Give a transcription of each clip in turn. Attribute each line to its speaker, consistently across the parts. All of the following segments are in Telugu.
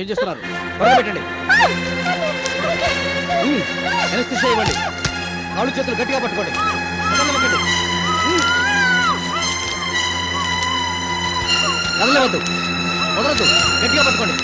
Speaker 1: ఏం చేస్తున్నారు? త్వరగా పెట్టండి. ఎనస్థీషియా ఇవ్వండి. కాళ్ళు చేతులు గట్టిగా పట్టుకోండి. కదలవద్దు. కదలవద్దు. వదలద్దు. గట్టిగా పట్టుకోండి.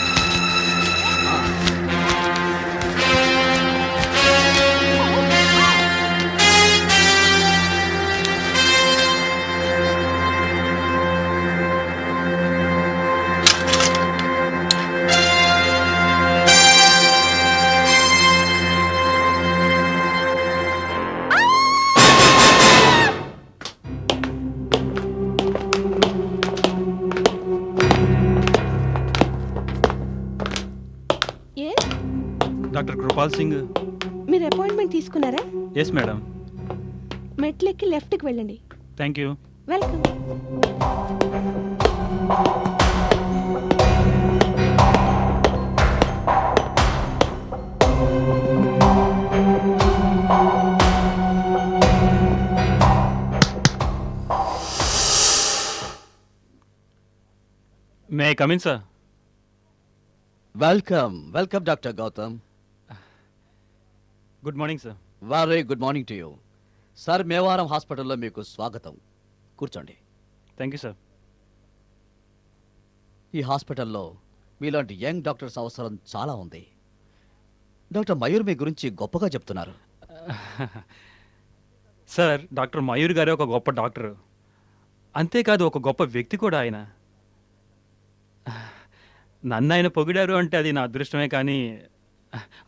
Speaker 2: డాక్టర్ కృపాల్ సింగ్.
Speaker 3: మీరు అపాయింట్మెంట్ తీసుకున్నారా?
Speaker 2: Yes madam.
Speaker 3: మెట్లెక్కి లెఫ్ట్కి వెళ్ళండి.
Speaker 2: Thank you.
Speaker 3: Welcome.
Speaker 2: May I come in sir?
Speaker 1: Welcome welcome doctor Gautam.
Speaker 2: Good morning sir.
Speaker 1: Very good morning to you sir. మేవారం హాస్పిటల్లో మీకు స్వాగతం. కూర్చోండి.
Speaker 2: Thank you sir.
Speaker 1: ఈ హాస్పిటల్లో మీలాంటి యంగ్ డాక్టర్స్ అవసరం చాలా ఉంది. డాక్టర్ మయూర్ మీ గురించి గొప్పగా చెప్తున్నారు.
Speaker 2: సార్, డాక్టర్ మయూర్ గారే ఒక గొప్ప డాక్టర్. అంతేకాదు ఒక గొప్ప వ్యక్తి కూడా ఆయన. నన్ను ఆయన పొగిడారు అంటే అది నా అదృష్టమే, కానీ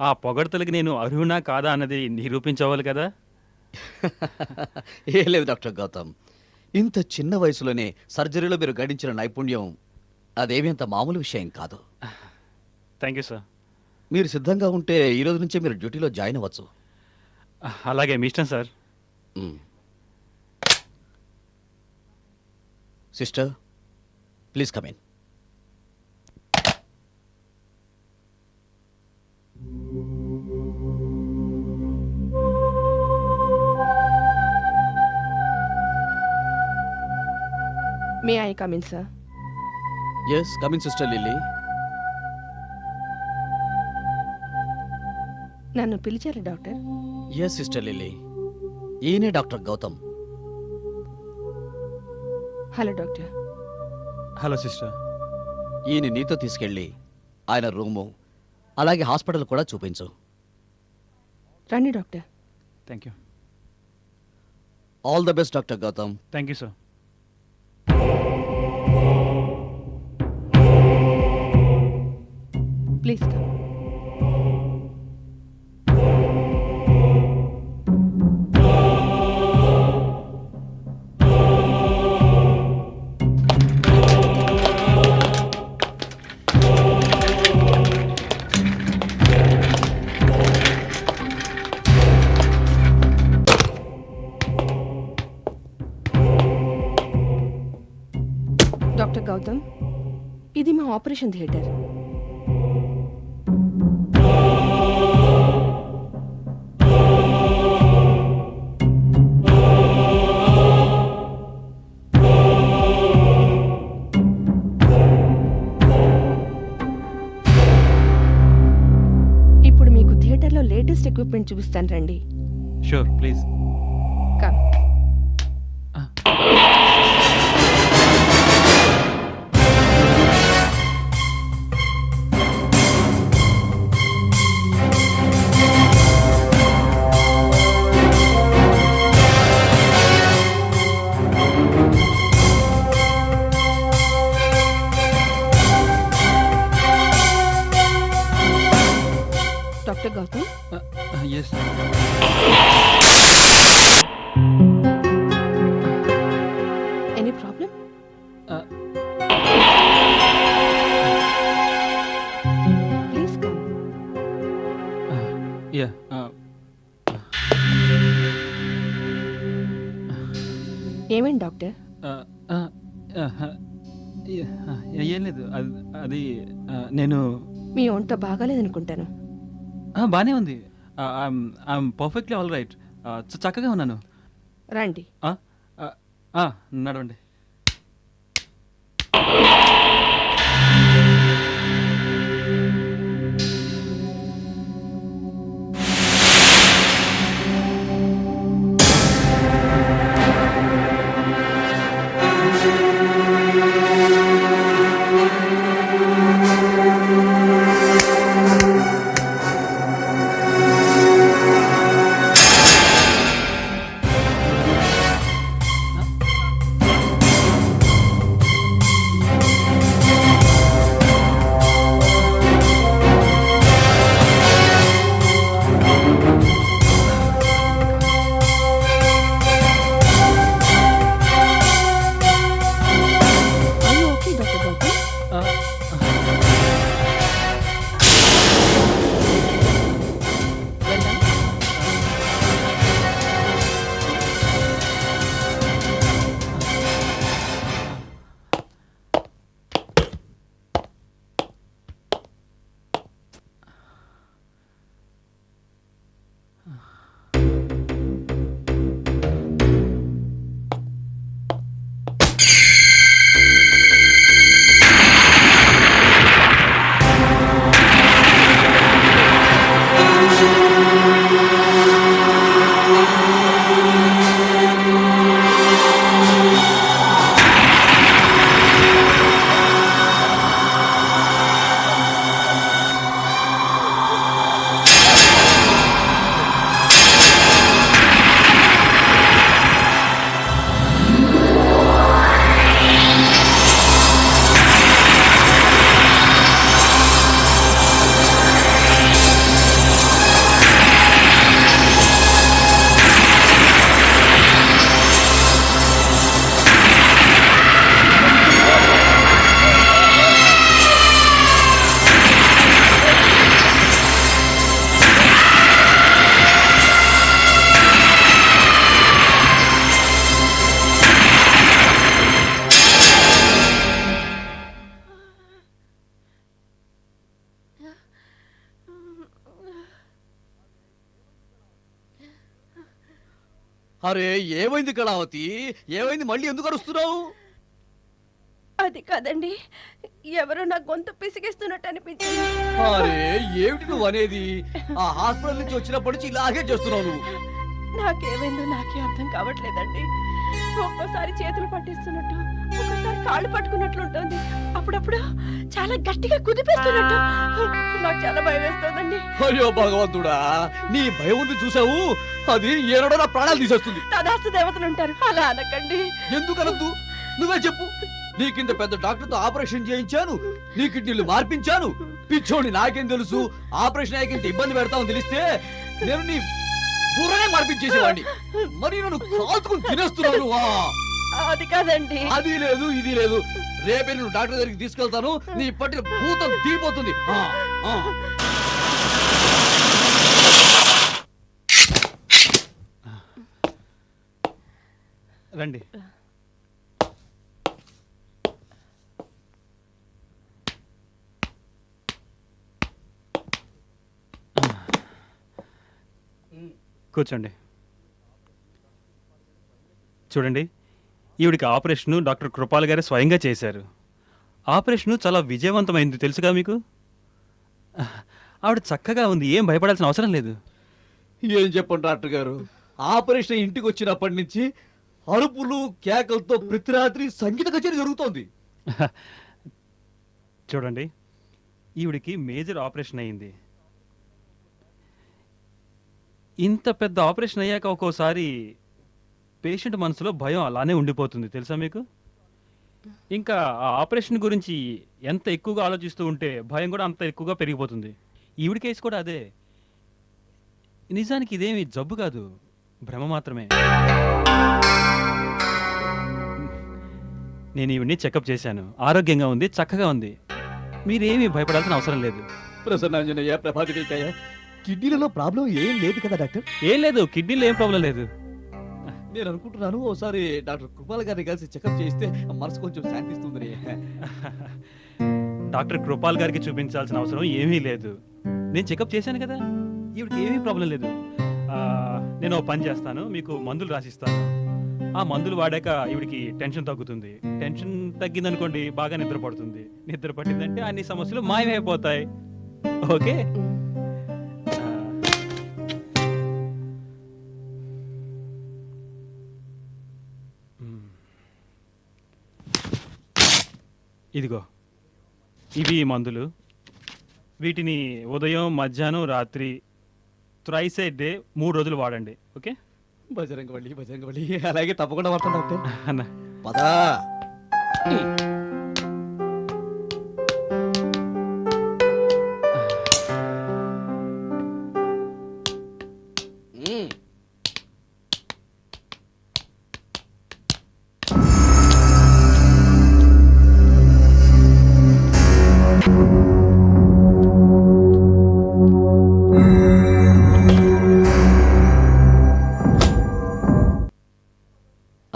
Speaker 2: ఆ పొగడతలకి నేను అర్హునా కాదా అన్నది నిరూపించవాలి కదా.
Speaker 1: ఏం లేదు డాక్టర్ గౌతమ్, ఇంత చిన్న వయసులోనే సర్జరీలో మీరు గడించిన నైపుణ్యం అదేమీ అంత మామూలు విషయం కాదు.
Speaker 2: Thank you sir.
Speaker 1: మీరు సిద్ధంగా ఉంటే ఈ రోజు నుంచే మీరు డ్యూటీలో జాయిన్ అవ్వచ్చు.
Speaker 2: అలాగే, మీ ఇష్టం sir.
Speaker 1: Sister, please come in.
Speaker 3: May I come in sir?
Speaker 1: Yes, come in sister Lilly.
Speaker 3: నన్ను పిలిచారు డాక్టర్?
Speaker 1: ఎస్ సిస్టర్ లిల్లీ, ఈయనే doctor Gautam.
Speaker 3: Hello doctor.
Speaker 2: Hello sister.
Speaker 1: ఈయన నీతో తీసుకెళ్ళి ఆయన రూము అలాగే హాస్పిటల్ కూడా చూపించు.
Speaker 3: రండి doctor.
Speaker 2: Thank you.
Speaker 1: All the best doctor Gautam.
Speaker 2: Thank you sir.
Speaker 3: Please come. Doctor Gautam, ఇది మా ఆపరేషన్ థియేటర్. ఇప్పుడు మీకు థియేటర్లో లేటెస్ట్ ఎక్విప్మెంట్ చూపిస్తాను, రండి.
Speaker 2: Sure, please.
Speaker 3: Come. Doctor Gautam,
Speaker 2: yes.
Speaker 3: Any problem? Please come.
Speaker 2: Yeah.
Speaker 3: ఏమేంటి డాక్టర్?
Speaker 2: ఏం లేదు, అది నేను
Speaker 3: మీ ఒంట బాగాలేదనుకుంటాను.
Speaker 2: బాగానే ఉంది. I'm perfectly all right. చక్కగా ఉన్నాను.
Speaker 3: రండి.
Speaker 2: నడవండి.
Speaker 1: అరే ఏమైంది కళావతి? ఏమైంది? మళ్ళీ ఎందుకు అరుస్తున్నావు?
Speaker 3: అది కాదండి, ఎవరో నా గొంతు పిసిగేస్తున్నట్టు అనిపించింది.
Speaker 1: అరే ఏమిటి నువ్వు అనేది? ఆ హాస్పిటల్ నుంచి వచ్చినప్పటి నుంచి ఇలాగే చేస్తున్నావు నువ్వు.
Speaker 3: నాకేమైందో నాకే అర్థం కావట్లేదండి. ఒక్కోసారి చేతులు పట్టిస్తున్నట్టు, ఒక్కోసారి కాళ్ళు పట్టుకున్నట్లు ఉంటుంది. అప్పుడప్పుడు చాలా గట్టిగా కుదిపేస్తున్నట్టు. నాకు చాలా భయం వేస్తుందండి.
Speaker 1: అయ్యో భగవంతుడా, నీ భయం ఉంది చూసావు, అది ఏనాడో నా ప్రాణాలు తీసేస్తుంది.
Speaker 3: తదాస్తు దేవతలు ఉంటారు, అలా అనకండి.
Speaker 1: ఎందుకనద్దు? నువ్వే చెప్పు. నీకింత పెద్ద డాక్టర్తో ఆపరేషన్ చేయించాను, నీ కిడ్నీలు మార్పించాను. పిచ్చోడి నాకేం తెలుసు? ఆపరేషన్ అయ్యాక ఇబ్బంది పెడతామని తెలిస్తే నేను నీ బుర్రనే మార్పించేసేవాడిని. మరి నన్ను కాల్చుకుని తినేస్తున్నాను.
Speaker 3: అది కాదండి.
Speaker 1: అది లేదు, ఇది లేదు. రేపే నేను డాక్టర్ దగ్గరికి తీసుకెళ్తాను. నీ పట్టిన భూతం తీపోతుంది.
Speaker 2: రండి. కూర్చోండి. చూడండి, ఈవిడికి ఆపరేషను డాక్టర్ కృపాల్ గారు స్వయంగా చేశారు. ఆపరేషను చాలా విజయవంతమైంది, తెలుసుగా మీకు? ఆవిడ చక్కగా ఉంది, ఏం భయపడాల్సిన అవసరం లేదు.
Speaker 1: ఏం చెప్పండి డాక్టర్ గారు, ఆపరేషన్ ఇంటికి వచ్చినప్పటి నుంచి అరుపులు కేకలతో ప్రతి రాత్రి సంగీత కచేరీ జరుగుతోంది.
Speaker 2: చూడండి, ఈవిడికి మేజర్ ఆపరేషన్ అయింది. ఇంత పెద్ద ఆపరేషన్ అయ్యాక ఒక్కోసారి పేషెంట్ మనసులో భయం అలానే ఉండిపోతుంది, తెలుసా మీకు? ఇంకా ఆ ఆపరేషన్ గురించి ఎంత ఎక్కువగా ఆలోచిస్తూ ఉంటే భయం కూడా అంత ఎక్కువగా పెరిగిపోతుంది. ఈవిడ కేసు కూడా అదే. నిజానికి ఇదేమి జబ్బు కాదు, భ్రమ మాత్రమే. నేను ఈవిడ్ని చెకప్ చేశాను, ఆరోగ్యంగా ఉంది, చక్కగా ఉంది. మీరేమీ భయపడాల్సిన అవసరం లేదు.
Speaker 1: ప్రసన్నాంజనేయ, ప్రభాదికయ్య, కిడ్నీలలో ప్రాబ్లం ఏం లేదు కదా డాక్టర్?
Speaker 2: ఏం లేదు, కిడ్నీలో ఏం ప్రాబ్లం లేదు.
Speaker 1: నేను అనుకుంటున్నాను ఓసారి డాక్టర్ కృపాల్ గారిని కలిసి చెకప్ చేస్తే మనసు కొంచెం శాంతిస్తుంది.
Speaker 2: డాక్టర్ కృపాల్ గారికి చూపించాల్సిన అవసరం ఏమీ లేదు. నేను చెకప్ చేశాను కదా, ఈవిడికి ఏమీ ప్రాబ్లం లేదు. నేను ఓ పని చేస్తాను, మీకు మందులు రాసిస్తాను. ఆ మందులు వాడాక ఈవిడికి టెన్షన్ తగ్గుతుంది. టెన్షన్ తగ్గిందనుకోండి, బాగా నిద్ర పడుతుంది. నిద్ర పట్టిందంటే అన్ని సమస్యలు మాయమైపోతాయి. ఓకే? ఇదిగో, ఇవి మందులు. వీటిని ఉదయం, మధ్యాహ్నం, రాత్రి థ్రైస్ ఏ డే 3 రోజులు వాడండి. ఓకే?
Speaker 1: బజరంగవల్లి, బజరంగవల్లి, అలాగే తప్పకుండా వాడతాను డాక్టర్.
Speaker 2: అన్న
Speaker 1: పదా.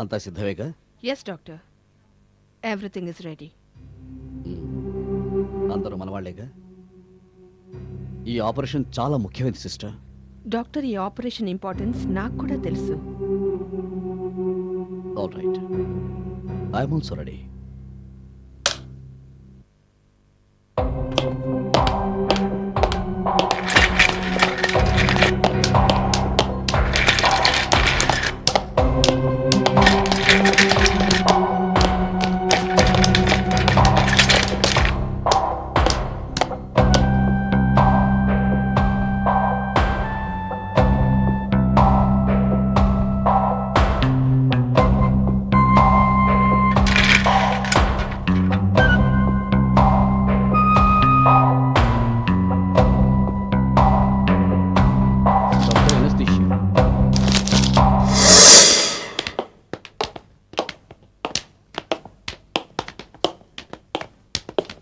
Speaker 1: అంతా సిద్ధమేగా?
Speaker 3: Yes doctor, everything is ready.
Speaker 1: అందరూ మనవాళ్లేగా? ఈ ఆపరేషన్ చాలా ముఖ్యమైనది సిస్టర్.
Speaker 3: డాక్టర్, ఈ ఆపరేషన్ ఇంపార్టెన్స్ నాకు కూడా తెలుసు.
Speaker 1: All right, I'm also ready.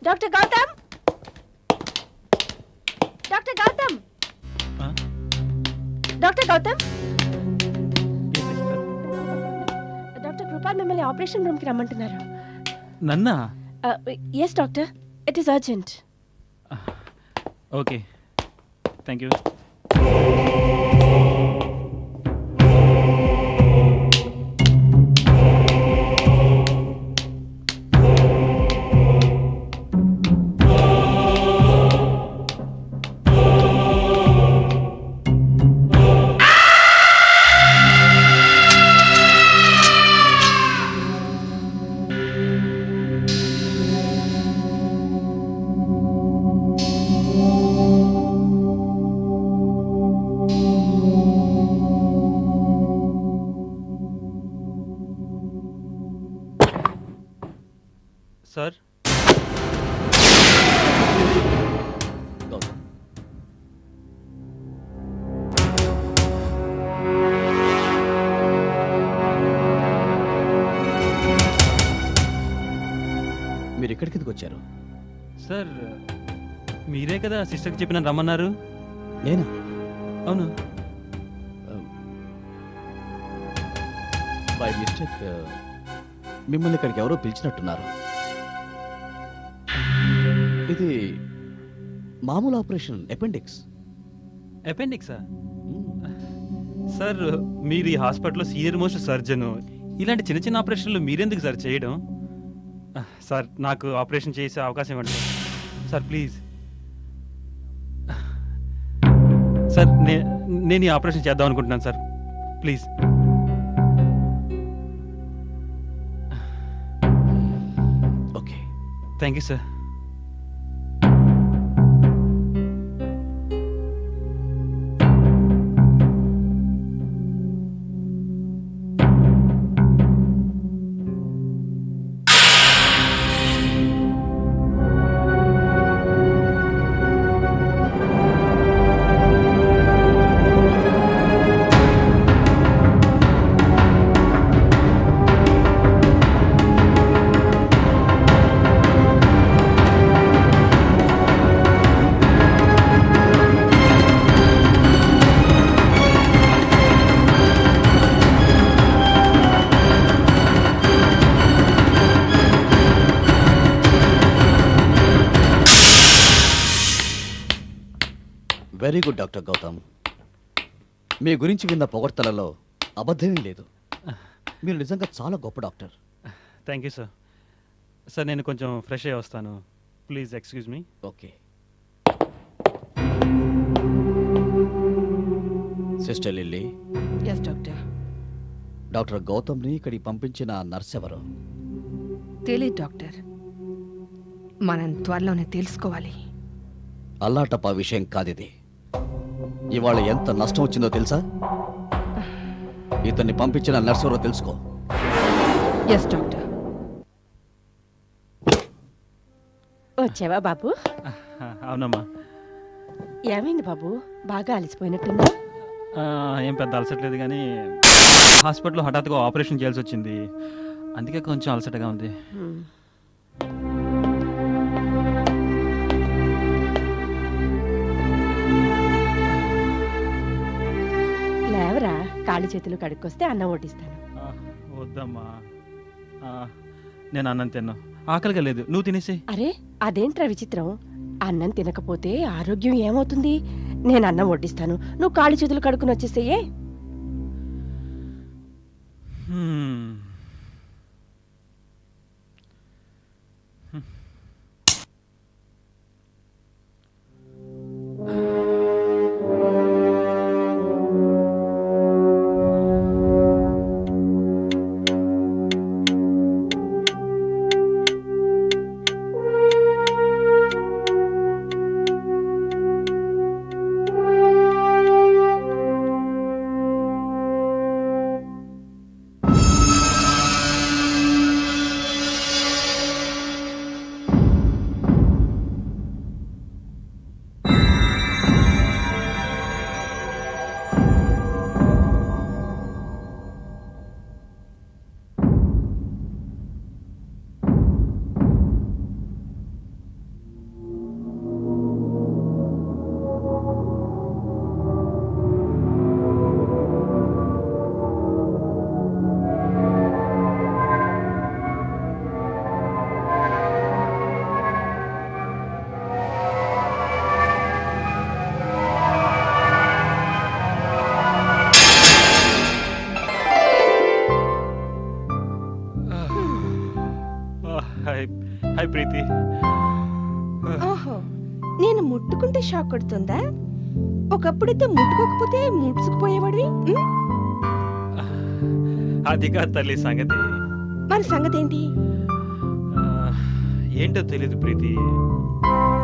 Speaker 3: Doctor Gautam, doctor Gautam, doctor Gautam, doctor Kripal మిమ్మల్ని ఆపరేషన్ రూమ్ కి రమ్మంటున్నారు.
Speaker 2: నన్నా?
Speaker 3: Yes doctor, it is urgent.
Speaker 2: Okay, thank you. Sir
Speaker 1: Gautam, మీరు ఇక్కడికి ఎందుకు వచ్చారు?
Speaker 2: సార్ మీరే కదా సిస్టర్కి చెప్పిన రమ్మన్నారు.
Speaker 1: నేనా?
Speaker 2: అవును.
Speaker 1: బై మిస్టేక్ మిమ్మల్ని ఇక్కడికి ఎవరో పిలిచినట్టున్నారు. ఇది మామూలు ఆపరేషన్, అపెండిక్స్.
Speaker 2: అపెండిక్సా? సార్ మీరు ఈ హాస్పిటల్లో సీనియర్ మోస్ట్ సర్జన్, ఇలాంటి చిన్న చిన్న ఆపరేషన్లు మీరెందుకు సార్ చేయడం? సార్ నాకు ఆపరేషన్ చేసే అవకాశం ఇవ్వండి సార్. సార్ ప్లీజ్ సార్, నేను ఈ ఆపరేషన్ చేద్దాం అనుకుంటున్నాను sir, please.
Speaker 1: Okay,
Speaker 2: thank you sir.
Speaker 1: Very good doctor Gautam. మీ గురించి విన్న పొగడ్తలలో అబద్ధమేం లేదు. మీరు నిజంగా చాలా గొప్ప doctor.
Speaker 2: Thank you sir. Sir నేను కొంచెం ఫ్రెష్ అయ్యి వస్తాను, please excuse me.
Speaker 1: Okay. Sister Lily,
Speaker 3: yes doctor.
Speaker 1: Doctor గౌతమ్ని ఇక్కడికి పంపించిన నర్స్ ఎవరు?
Speaker 3: తెలియదు డాక్టర్, మనం త్వరలోనే తెలుసుకోవాలి.
Speaker 1: అల్లాటప్ప విషయం కాదిది. ఇవాళ ఎంత నష్టం వచ్చిందో తెలుసా? ఇతన్ని పంపించిన నర్స్ ఎవరో తెలుసుకో.
Speaker 3: Yes doctor.
Speaker 4: వచ్చావా బాబు?
Speaker 2: అవునమ్మా.
Speaker 4: ఏమైంది బాబు, బాగా అలసిపోయినట్టుందా?
Speaker 2: ఏం పెద్ద అలసట్లేదు, కానీ హాస్పిటల్లో హఠాత్తుగా ఆపరేషన్ చేయాల్సి వచ్చింది, అందుకే కొంచెం అలసటగా ఉంది.
Speaker 4: హ్మ్. లేవరా, కాళ్ళు చేతులు కడుక్కొస్తే అన్నం వడ్డిస్తాను.
Speaker 2: వద్దమ్మా, నేను అన్నం తిన్నా, ఆకలిగా లేదు, నువ్వు తినేసి.
Speaker 4: అరే అదేంట్రా విచిత్రం, అన్నం తినకపోతే ఆరోగ్యం ఏమవుతుంది? నేను అన్నం వడ్డిస్తాను, నువ్వు కాళ్ళు చేతులు కడుక్కుని వచ్చేసేయే.
Speaker 2: హాయ్ ప్రీతి.
Speaker 3: ఓహో, నేను ముట్టుకుంటే షాక్ కొడుతుందా? ఒకప్పుడైతే ముట్టుకోకపోతే ముడుచుకుపోయేవాడివి.
Speaker 2: అది కాదు తల్లి సంగతి.
Speaker 3: మరి సంగతి ఏంటి?
Speaker 2: ఏంటో తెలీదు ప్రీతి,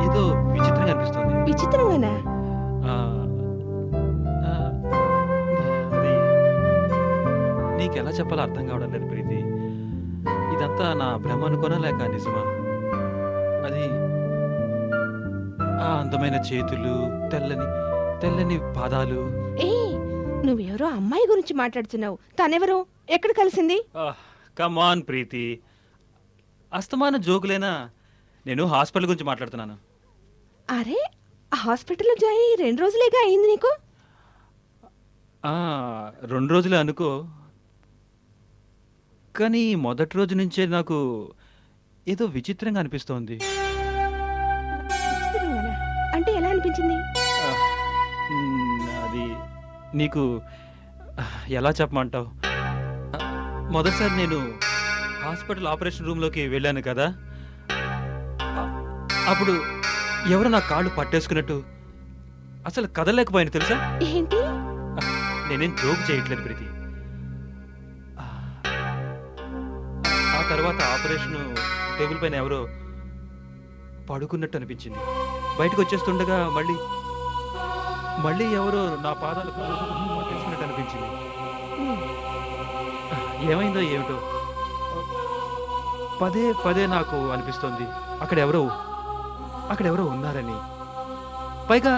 Speaker 2: ఏదో విచిత్రంగా అనిపిస్తుంది.
Speaker 3: విచిత్రంగానా?
Speaker 2: అది నీకెలా చెప్పాలో అర్థం కావడం లేదు ప్రీతి. ఇదంతా నా భ్రమ అనుకోనా లేక నిజమా? అది ఆ అందమైన చేతులు, తెల్లని తెల్లని పాదాలు.
Speaker 3: ఏ నువ్వెవరో అమ్మాయి గురించి మాట్లాడుతున్నావు. తనెవరో, ఎక్కడ కలిసింది?
Speaker 2: కమాన్ ప్రీతి, అస్తమాన జోకులేనా? నేను హాస్పిటల్ గురించి మాట్లాడుతున్నాను.
Speaker 3: అరే హాస్పిటల్లో జాయి 2 రోజులేగా అయింది నీకు.
Speaker 2: 2 రోజులే అనుకో, కానీ మొదటి రోజు నుంచే నాకు ఏదో విచిత్రంగా అనిపిస్తోంది.
Speaker 3: విచిత్రంగానా? అంటే ఎలా అనిపించింది?
Speaker 2: అది నీకు ఎలా చెప్పమంటావు? మొదటిసారి నేను హాస్పిటల్ ఆపరేషన్ రూమ్లోకి వెళ్ళాను కదా, అప్పుడు ఎవరు నా కాళ్ళు పట్టేసుకున్నట్టు అసలు కదలేకపోయాను తెలుసా?
Speaker 3: ఏంటి?
Speaker 2: నేనేం జోక్ చేయట్లేదు ప్రీతి. ఆ తర్వాత ఆపరేషన్ టేబుల్ పైన ఎవరో పడుకున్నట్టు అనిపించింది. బయటకు వచ్చేస్తుండగా మళ్ళీ ఎవరో నా పాదాలు పట్టేసుకున్నట్టు అనిపించింది. ఏమైందో ఏమిటో పదే పదే నాకు అనిపిస్తోంది అక్కడ ఎవరో ఉన్నారని. పైగా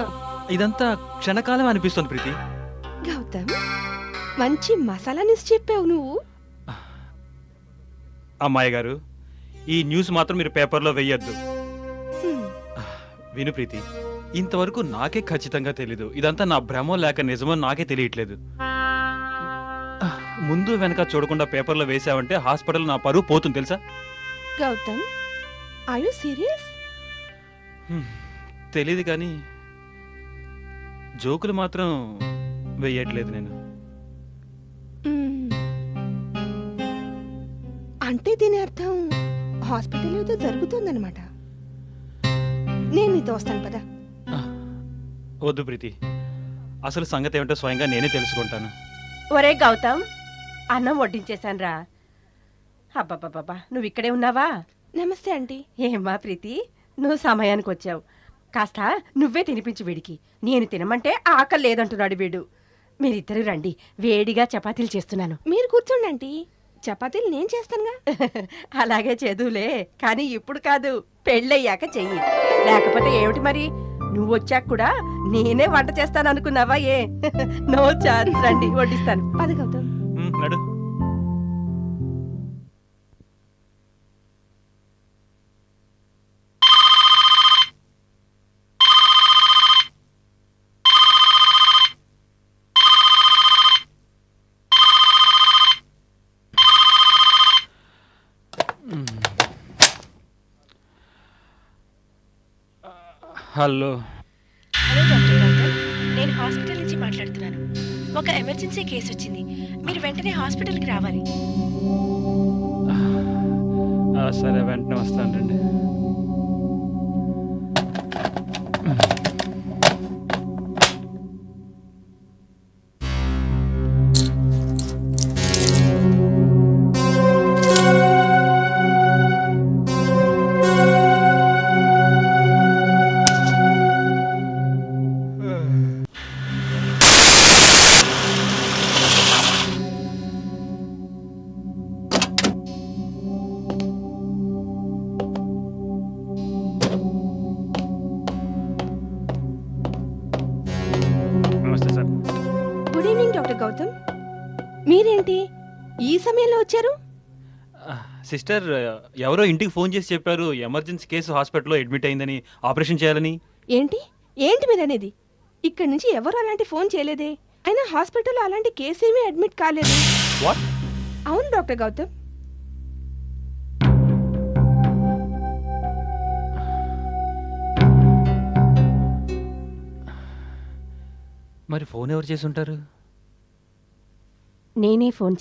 Speaker 2: ఇదంతా క్షణకాలం అనిపిస్తోంది ప్రీతి.
Speaker 3: గౌతమ్, మంచి మసాలా న్యూస్ చెప్పావు నువ్వు.
Speaker 2: అమ్మాయి గారు, ఈ న్యూస్ మాత్రం మీరు పేపర్లో వెయ్యొద్దు.
Speaker 3: హ్మ్.
Speaker 2: విను ప్రీతి, ఇంతవరకు నాకే ఖచ్చితంగా తెలీదు ఇదంతా నా భ్రమో లేక నిజమో నాకే తెలియట్లేదు. ముందు వెనక చూడకుండా పేపర్లో వేసావంటే హాస్పిటల్ నా పరువు పోతుంది తెలుసా?
Speaker 3: Gautam, are you serious?
Speaker 2: తెలీదు కానీ జోకులు మాత్రం వెయ్యట్లేదు నేను.
Speaker 3: అంటే దీని అర్థం హాస్పిటల్ ఏదో జరుగుతుందన్నమాట. నేను నీతో వస్తాను పదా.
Speaker 2: వద్దు ప్రీతి, అసలు సంగతి ఏమిటో స్వయంగా నేనే తెలుసుకుంటాను.
Speaker 4: ఒరే గౌతమ్, అన్నం వడ్డించేశాన్రా. అబ్బబ్బబ్బా, నువ్వు ఇక్కడే ఉన్నావా?
Speaker 3: నమస్తే ఆంటీ.
Speaker 4: ఏమ్మా ప్రీతి, నువ్వు సమయానికి వచ్చావు. కాస్త నువ్వే తినిపించు వీడికి. నేను తినమంటే ఆకలి లేదంటున్నాడు వీడు. మీరిద్దరు రండి, వేడిగా చపాతీలు చేస్తున్నాను.
Speaker 3: మీరు కూర్చోండి ఆంటీ, చపాతీలు నేను చేస్తానుగా.
Speaker 4: అలాగే చేదులే, కానీ ఇప్పుడు కాదు, పెళ్ళయ్యాక చెయ్యి. లేకపోతే ఏమిటి మరి, నువ్వు వచ్చాక కూడా నేనే వంట చేస్తాను అనుకున్నావా? ఏ నో ఛాన్స్. రండి వడ్డిస్తాను.
Speaker 3: పద గౌతమ్.
Speaker 2: నడు. హలో.
Speaker 5: హలో డాక్టర్ గౌతమ్, నేను హాస్పిటల్ నుంచి మాట్లాడుతున్నాను. ఒక ఎమర్జెన్సీ కేసు వచ్చింది, మీరు వెంటనే హాస్పిటల్కి రావాలి.
Speaker 2: సరే, వెంటనే వస్తానండి. నమస్తే sir.
Speaker 3: Good evening doctor Gautam. మీరేంటి ఈ సమయంలో వచ్చారు?
Speaker 2: సిస్టర్, ఎవరో ఇంటికి ఫోన్ చేసి చెప్పారు ఎమర్జెన్సీ కేసు హాస్పిటల్లో అడ్మిట్ అయిందని, ఆపరేషన్ చేయాలని.
Speaker 3: ఏంటి ఏంటి మీరు అనేది? ఇక్కడి నుంచి ఎవరు అలాంటి ఫోన్ చేయలేదే. అయినా హాస్పిటల్లో అలాంటి కేసు ఏమీ అడ్మిట్ కాలేదు.
Speaker 2: వాట్?
Speaker 3: అవును డాక్టర్ గౌతమ్.
Speaker 2: మరి ఫోన్ ఎవరు చేసి ఉంటారు?
Speaker 4: నేనే ఫోన్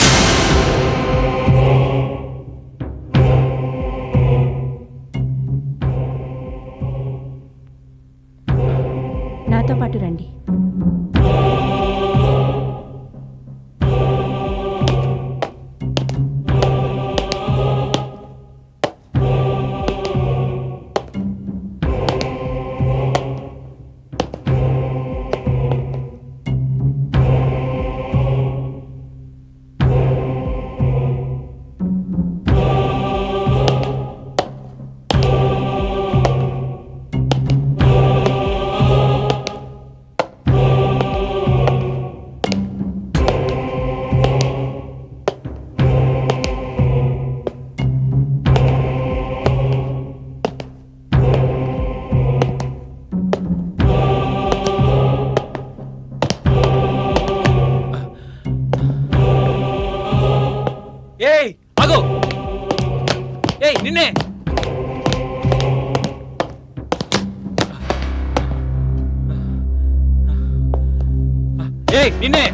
Speaker 4: నాతో పాటు రండి.
Speaker 2: నిన్నే నిన్నే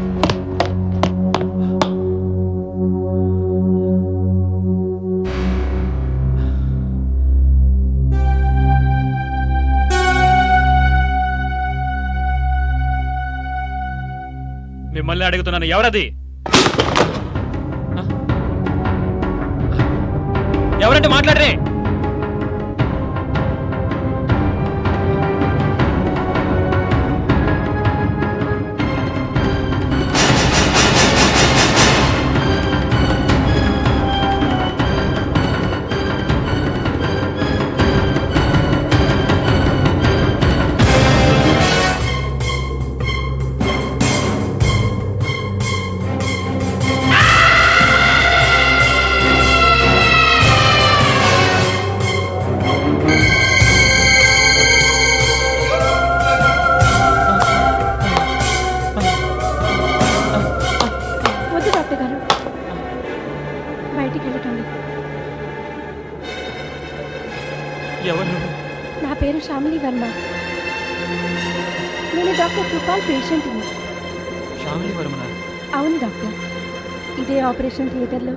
Speaker 2: మిమ్మల్ని అడుగుతున్నాను, ఎవరది? ఎవరంటే మాట్లాడరే?
Speaker 3: వద్దు డాక్టర్ గారు, బయటికి వెళ్ళకండి.
Speaker 2: ఎవరు?
Speaker 3: నా పేరు శ్యామిలి వర్మ. నేను డాక్టర్ కృపాల్ పేషెంట్ని.
Speaker 2: శ్యామిలి వర్మనా?
Speaker 3: అవును డాక్టర్, ఇదే ఆపరేషన్ థియేటర్లో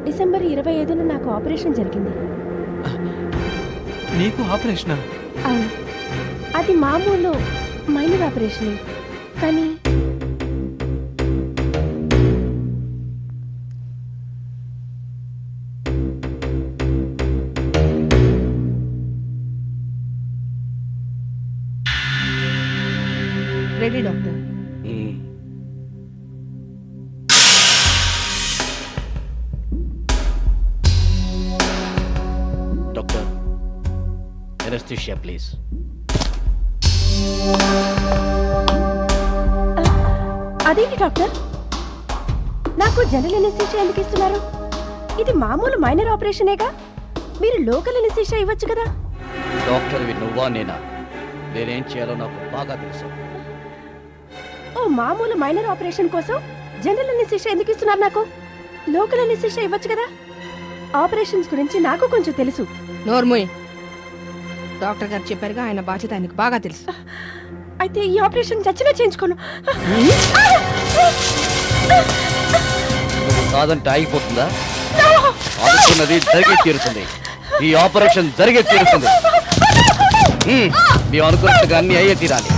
Speaker 3: డిసెంబర్ 25న నాకు ఆపరేషన్ జరిగింది.
Speaker 2: నీకు ఆపరేషనా?
Speaker 3: అవును, అది మామూలు మైనర్ ఆపరేషన్. కానీ
Speaker 4: ready doctor.
Speaker 1: Doctor, anaesthesia please.
Speaker 3: అదేంటి డాక్టర్, నాకు జనరల్ ఎనస్థీషియా ఎందుకు ఇస్తున్నారు? ఇది మామూలు మైనర్ ఆపరేషనేగా, మీరు లోకల్ ఎనస్థీషియా ఇవ్వచ్చు కదా.
Speaker 1: డాక్టర్వి నువ్వా నేనా? నేనేం చేయాలో నాకు బాగా తెలుసు.
Speaker 3: ఓ మామూలు మైనర్ ఆపరేషన్ కోసం జనరల్ ఎనస్థీషియా ఎందుకు ఇస్తున్నారు నాకు? లోకల్ ఎనస్థీషియా ఇవ్వచ్చు కదా. ఆపరేషన్స్ గురించి నాకు కొంచెం తెలుసు.
Speaker 4: నోర్మోయ్, డాక్టర్ గారు చెప్పారుగా, ఆయన బాధ్యత ఆయనకు బాగా తెలుసు.
Speaker 3: అయితే ఈ ఆపరేషన్ చచ్చినా చేయించుకోను.
Speaker 1: నువ్వు కాదంటే ఆగిపోతుందా? అనుకున్నది జరిగే తీరుతుంది. ఈ ఆపరేషన్ జరిగే తీరుతుంది. మేము అనుకున్నట్టుగా అన్ని అయ్యే తీరాలి.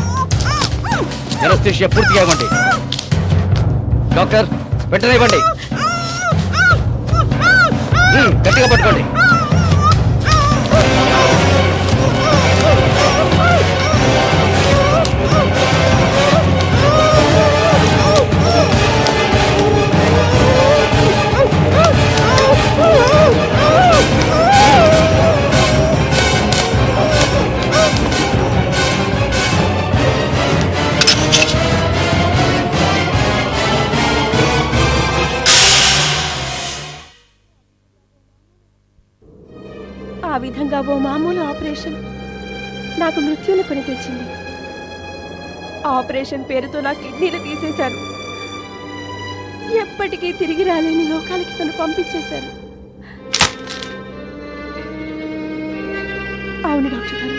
Speaker 1: ఎనస్థీషియా పూర్తిగా ఇవ్వండి. డాక్టర్, వెంటనే ఇవ్వండి. గట్టిగా పట్టుకోండి.
Speaker 3: ఆ విధంగా ఓ మామూలు ఆపరేషన్ నాకు మృత్యుని కొని తెచ్చింది. ఆపరేషన్ పేరుతో నా కిడ్నీలు తీసేశారు. ఎప్పటికీ తిరిగి రాలేని లోకాలకి నన్ను పంపించేశారు. అవును డాక్టర్ గారు,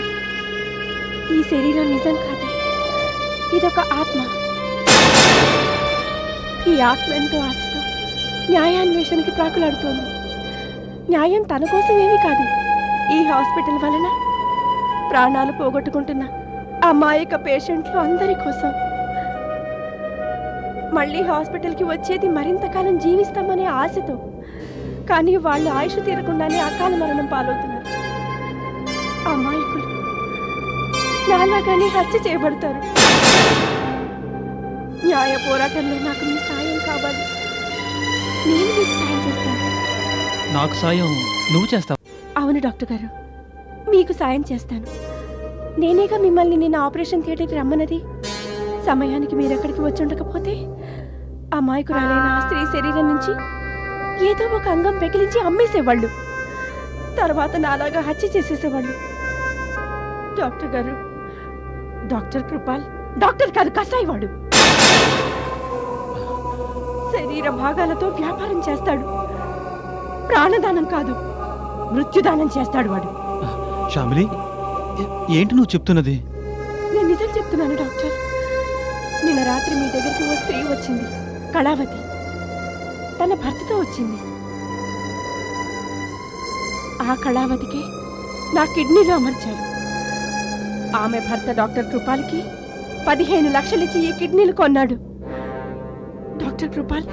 Speaker 3: ఈ శరీరం నిజం కాదు, ఇదొక ఆత్మ. ఈ ఆత్మ ఎంతో ఆశతో న్యాయాన్వేషణకి ప్రాకులాడుతోంది. న్యాయం తన కోసం ఏమీ కాదు, ఈ హాస్పిటల్ వలన ప్రాణాలు పోగొట్టుకుంటున్న అమాయక పేషెంట్లు అందరి కోసం. మళ్ళీ హాస్పిటల్కి వచ్చేది మరింత కాలం జీవిస్తామనే ఆశతో. కానీ వాళ్ళు ఆయుష్ తీరకుండానే అకాల మరణం పాలవుతున్నారు. అమాయకులు నాలాగానే హత్య చేయబడతారు. న్యాయ పోరాటంలో నాకు మీ సాయం కావాలి. నేను మీకు సాయం చేస్తాను.
Speaker 2: నాకు సాయం నువ్వు చేస్తావు?
Speaker 3: అవును డాక్టర్ గారు, మీకు సాయం చేస్తాను. నేనేగా మిమ్మల్ని నిన్న ఆపరేషన్ థియేటర్కి రమ్మన్నది. సమయానికి మీరు ఎక్కడికి వచ్చి ఉండకపోతే అమాయకురాలైన ఆ స్త్రీ శరీరం నుంచి ఏదో ఒక అంగం పెకిలించి అమ్మేసేవాళ్ళు. తర్వాత నాలాగా హత్య చేసేసేవాళ్ళు. డాక్టర్ గారు, డాక్టర్ కృపాల్ డాక్టర్ కాదు, కసాయివాడు. శరీర భాగాలతో వ్యాపారం చేస్తాడు, ప్రాణదానం కాదు.
Speaker 4: మృత్యుదానం చేస్తాడు వాడు.
Speaker 2: శ్యామిలి, ఏంటి నువ్వు చెప్తున్నది?
Speaker 3: నేను నిజం చెప్తున్నాను డాక్టర్. నిన్న రాత్రి మీ దగ్గరికి ఓ స్త్రీ వచ్చింది, కళావతి. తన భర్తతో వచ్చింది. ఆ కళావతికి నా కిడ్నీలో అమర్చారు. ఆమె భర్త డాక్టర్ కృపాల్కి 15 లక్షలిచ్చి ఈ కిడ్నీలు కొన్నాడు. డాక్టర్ కృపాల్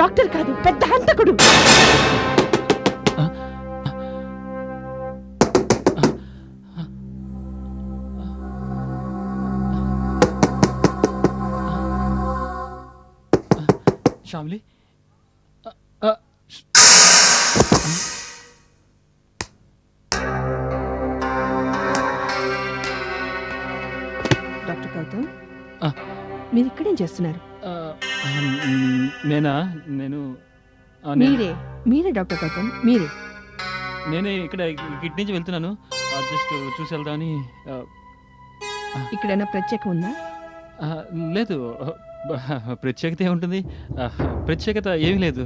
Speaker 3: డాక్టర్ కాదు, పెద్ద హంతకుడు.
Speaker 2: శ్యామిలి,
Speaker 3: డాక్టర్ గౌతమ్,
Speaker 2: ఆ.
Speaker 3: మీరు ఇక్కడేం చేస్తున్నారు?
Speaker 2: నేనా? నేను
Speaker 3: మీరే డాక్టర్ గౌతమ్, మీరే.
Speaker 2: నేనే ఇక్కడ ఇటు నుంచి వెళ్తున్నాను. జస్ట్ చూసి వెళ్దామని.
Speaker 3: ఇక్కడైనా ప్రత్యేకం ఉందా?
Speaker 2: లేదు, ప్రత్యేకత ఏముంటుంది? ప్రత్యేకత ఏమీ లేదు.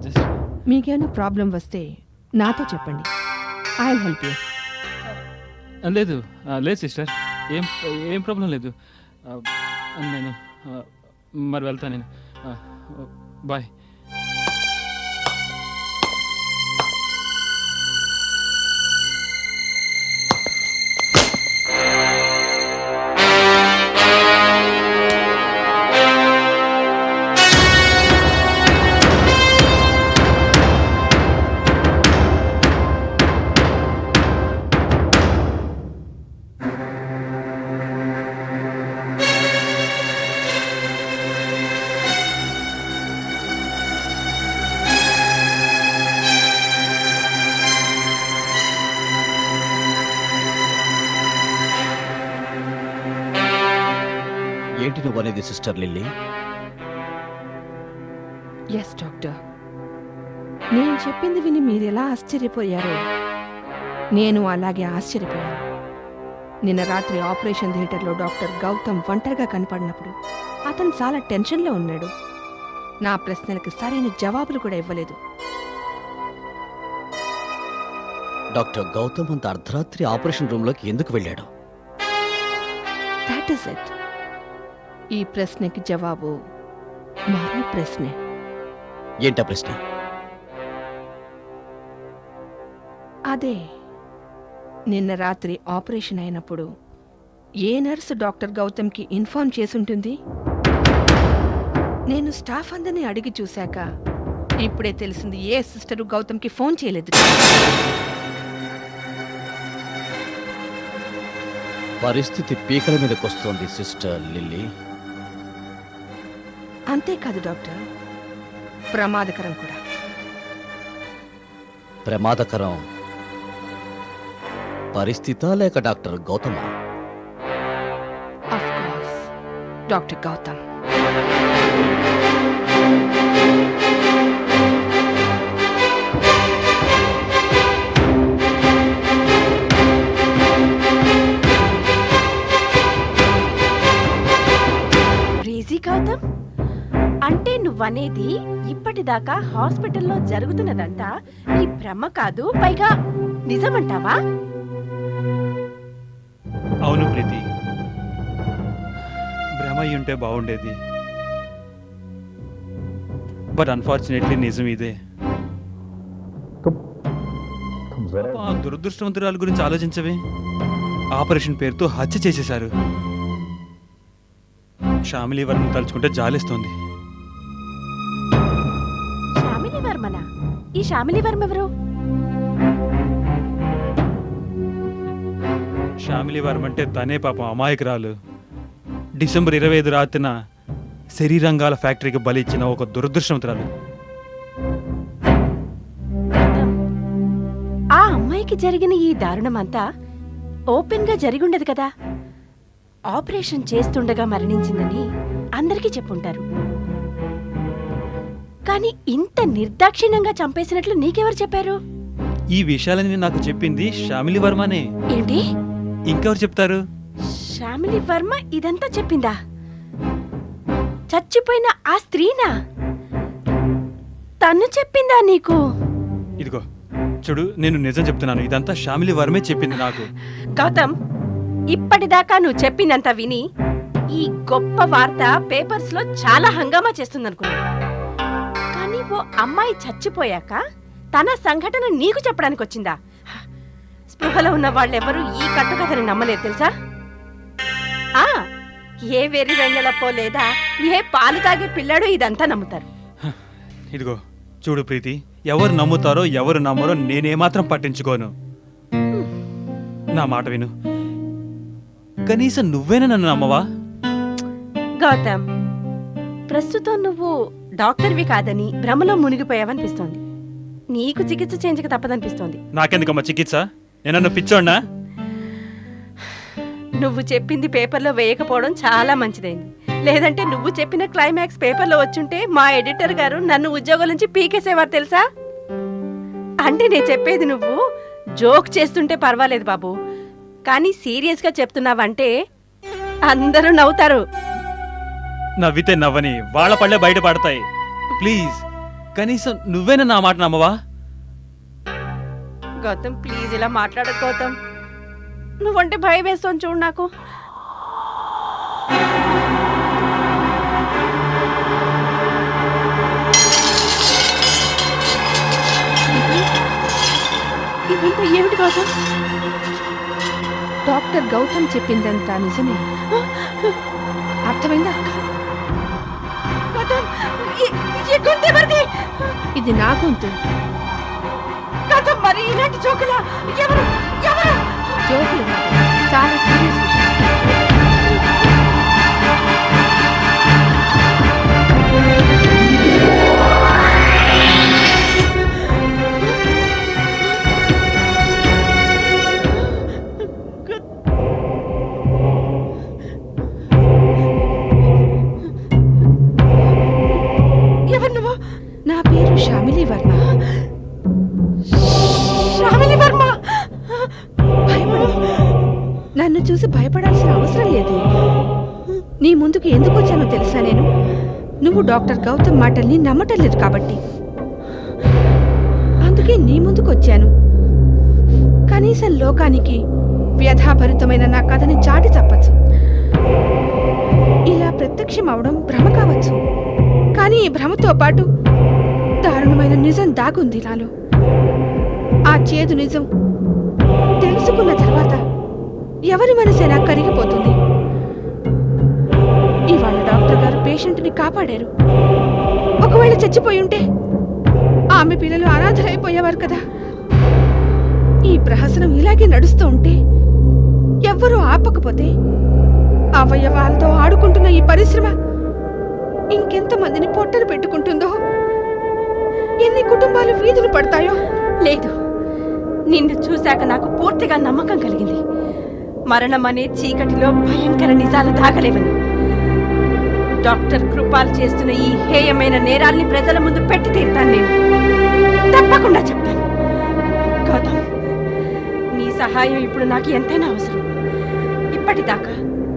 Speaker 2: జస్ట్
Speaker 3: మీకేమైనా ప్రాబ్లం వస్తే నాతో చెప్పండి, ఐ విల్ హెల్ప్ యూ.
Speaker 2: లేదు లేదు సిస్టర్, ఏం ఏం ప్రాబ్లం లేదు. నేను మరి వెళ్తాను. నేను బాయ్.
Speaker 1: ఏంటి నువ్వు అనేది సిస్టర్ లిల్లీ?
Speaker 3: ఎస్ డాక్టర్, నేను చెప్పింది విని మీరు ఎలా ఆశ్చర్యపోయారో నేను అలాగే ఆశ్చర్యపోయాను. నిన్న రాత్రి ఆపరేషన్ థియేటర్లో డాక్టర్ గౌతమ్ ఒంటరిగా కనపడినప్పుడు అతను చాలా టెన్షన్లో ఉన్నాడు. నా ప్రశ్నలకు సరైన జవాబులు కూడా ఇవ్వలేదు.
Speaker 1: డాక్టర్ గౌతమ్ అంత అర్ధరాత్రి ఆపరేషన్ రూమ్లోకి ఎందుకు వెళ్ళాడు?
Speaker 3: That is it. ఈ ప్రశ్నకి జవాబు మరో ప్రశ్నే.
Speaker 1: ఏంటా ప్రశ్న?
Speaker 3: అదే, నిన్న రాత్రి ఆపరేషన్ అయినప్పుడు ఏ నర్సు డాక్టర్ గౌతమ్కి ఇన్ఫార్మ్ చేసుంటుంది? నేను స్టాఫ్ అందరినీ అడిగి చూశాక ఇప్పుడే తెలిసింది ఏ సిస్టరు గౌతమ్కి ఫోన్ చేయలేదు.
Speaker 1: పరిస్థితి పీకల మీదకి వస్తోంది సిస్టర్ లిల్లీ.
Speaker 3: అంతేకాదు డాక్టర్, ప్రమాదకరం కూడా.
Speaker 1: ప్రమాదకరం పరిస్థితా లేక డాక్టర్ గౌతమా?
Speaker 3: Of course doctor Gautam.
Speaker 5: Crazy Gautam, అంటే నువ్వనేది ఇప్పటిదాకా హాస్పిటల్లో జరుగుతున్నదంతా నీ భ్రమ కాదు, పైగా నిజమంటావా?
Speaker 2: అవును ప్రీతి, భ్రమ అయి ఉంటే బాగుండేది. బట్ అన్ఫార్చునేట్లీ నిజం ఇదే. ఆ దురదృష్టవంతురాల గురించి ఆలోచించవే. ఆపరేషన్ పేరుతో హత్య చేసేశారు. శ్యామిలి వర్మ తలుచుకుంటే జాలేస్తోంది.
Speaker 5: శ్యామిలి వర్మనా? ఈ శ్యామిలి వర్మ ఎవరు?
Speaker 2: శ్యామిలి వర్మ అంటే తనే పాపం అమాయకురాలు. డిసెంబర్ 25 రాత్రిన శరీరంగాల ఫ్యాక్టరీకి బలిచ్చిన ఒక దురదృష్టవంతురాలు.
Speaker 5: ఆ అమ్మాయికి జరిగిన ఈ దారుణమంతా ఓపెన్ గా జరిగుండదు కదా. ఆపరేషన్ చేస్తుండగా మరణించిందని అందరికీ చెప్పుంటారు. కానీ ఇంత నిర్దాక్షిణ్యంగా చంపేసినట్లు నీకెవరు చెప్పారు?
Speaker 2: ఈ విషయాలని నాకు చెప్పింది శ్యామిలి వర్మనే.
Speaker 5: ఏంటి?
Speaker 2: ఇంకెవరు చెప్తారు?
Speaker 5: శ్యామిలి వర్మ ఇదంతా చెప్పిందా? చచ్చిపోయిన ఆ స్త్రీనా? తను చెప్పిందా నీకు?
Speaker 2: ఇదిగో చూడు, నేను నిజం చెప్తున్నాను, ఇదంతా శ్యామిలి వర్మే చెప్పింది నాకు.
Speaker 5: గౌతమ్, ఇప్పటిదాకా నువ్వు చెప్పినంత విని ఈ గొప్ప వార్త పేపర్స్ లో చాలా హంగామా చేస్తుందనుకున్నా. కానీ ఓ అమ్మాయి చచ్చిపోయాక తన సంఘటన నీకు చెప్పడానికి వచ్చిందా? స్పృహలో ఉన్న వాళ్ళెవరూ ఈ కట్టుకథని నమ్మలేదు తెలుసా? ఆ ఏ వెర్రి వెన్నెలప్పో లేదా ఏ పాలు తాగే పిల్లాడో ఇదంతా నమ్ముతారు.
Speaker 2: ఇదిగో చూడు ప్రీతి, ఎవరు నమ్ముతారో ఎవరు నమ్మరో నేనేమాత్రం పట్టించుకోను. నా మాట విను, కనీసం నువ్వేనా నన్ను నమ్మవా?
Speaker 5: గౌతమ్, ప్రస్తుతం నువ్వు డాక్టర్వి కాదని భ్రమలో మునిగిపోయావనిపిస్తోంది. నీకు చికిత్స చేయించక తప్పదనిపిస్తోంది.
Speaker 2: నాకెందుకమ్మా చికిత్స? నేనన్ను పిచ్చోడ్నా?
Speaker 5: నువ్వు చెప్పింది పేపర్లో వేయకపోవడం చాలా మంచిదైంది. లేదంటే నువ్వు చెప్పిన క్లైమాక్స్ పేపర్లో వచ్చుంటే మా ఎడిటర్ గారు నన్ను ఉద్యోగం నుంచి పీకేసేవారు తెలుసా? అంటే నేను చెప్పేది నువ్వు జోక్ చేస్తుంటే పర్వాలేదు బాబు, కానీ సీరియస్గా చెప్తున్నావంటే అందరూ నవ్వుతారు.
Speaker 2: నవ్వితే నవ్వని, వాళ్ళ పళ్ళే బయట పడతాయి. ప్లీజ్, కనీసం నువ్వేనా నా మాట నమ్మవా?
Speaker 5: గౌతమ్ ప్లీజ్ ఇలా మాట్లాడకు గౌతమ్. నువ్వంటే భయం వేస్తోంది చూడు నాకు. ఇదంతా ఏమిటి గౌతమ్?
Speaker 3: డాక్టర్ గౌతమ్ చెప్పిందంతా నిజమే. అర్థమైందా?
Speaker 5: గౌతమ్, ఈ గొంతు ఎవరిది?
Speaker 3: ఇది నా గొంతు.
Speaker 5: గౌతమ్, మరి ఇలాంటి జోకులా? ఎవరు ఎవరు?
Speaker 3: జోకులు కాదు, చాలా సీరియస్ విషయం.
Speaker 5: ఎవరు నువ్వు?
Speaker 3: నా పేరు శ్యామిలి వర్మ.
Speaker 5: శ్యామిలి వర్మ.
Speaker 3: భయపడు. నన్ను చూసి భయపడాల్సిన అవసరం లేదు. నీ ముందుకు ఎందుకు వచ్చానో తెలుసా? నేను నువ్వు డాక్టర్ గౌతమ్ మాటల్ని నమ్మటం లేదు కాబట్టి, అందుకే నీ ముందుకు వచ్చాను. కనీసం లోకానికి వ్యధాభరితమైన నా కథని చాటి చెప్పచ్చు. ఇలా ప్రత్యక్షం అవడం భ్రమ కావచ్చు, కానీ ఈ భ్రమతో పాటు దారుణమైన నిజం దాగుంది నాలో. ఆ చేదు నిజం తెలుసుకున్న తర్వాత ఎవరి మనసైనా కరిగిపోతుంది. ఇవాళ డాక్టర్ గారు పేషెంట్ని కాపాడారు. ఒకవేళ చచ్చిపోయి ఉంటే ఆమె పిల్లలు అనాథలైపోయేవారు కదా. ఈ ప్రహసనం ఇలాగే నడుస్తూ ఉంటే, ఎవ్వరూ ఆపకపోతే, అవయవాలతో ఆడుకుంటున్న ఈ పరిశ్రమ ఇంకెంతమందిని పొట్టలు పెట్టుకుంటుందో, ఎన్ని కుటుంబాలు వీధులు పడతాయో.
Speaker 5: లేదు, నిన్ను చూశాక నాకు పూర్తిగా నమ్మకం కలిగింది. మరణం అనే చీకటిలో భయంకర నిజాలు దాగలేవని. డాక్టర్ కృపాల్ చేస్తున్న ఈ హేయమైన నేరాల్ని ప్రజల ముందు పెట్టి తీరుతాను. నేను తప్పకుండా చెప్తాను. గౌతమ్, నీ సహాయం ఇప్పుడు నాకు ఎంతైనా అవసరం. ఇప్పటిదాకా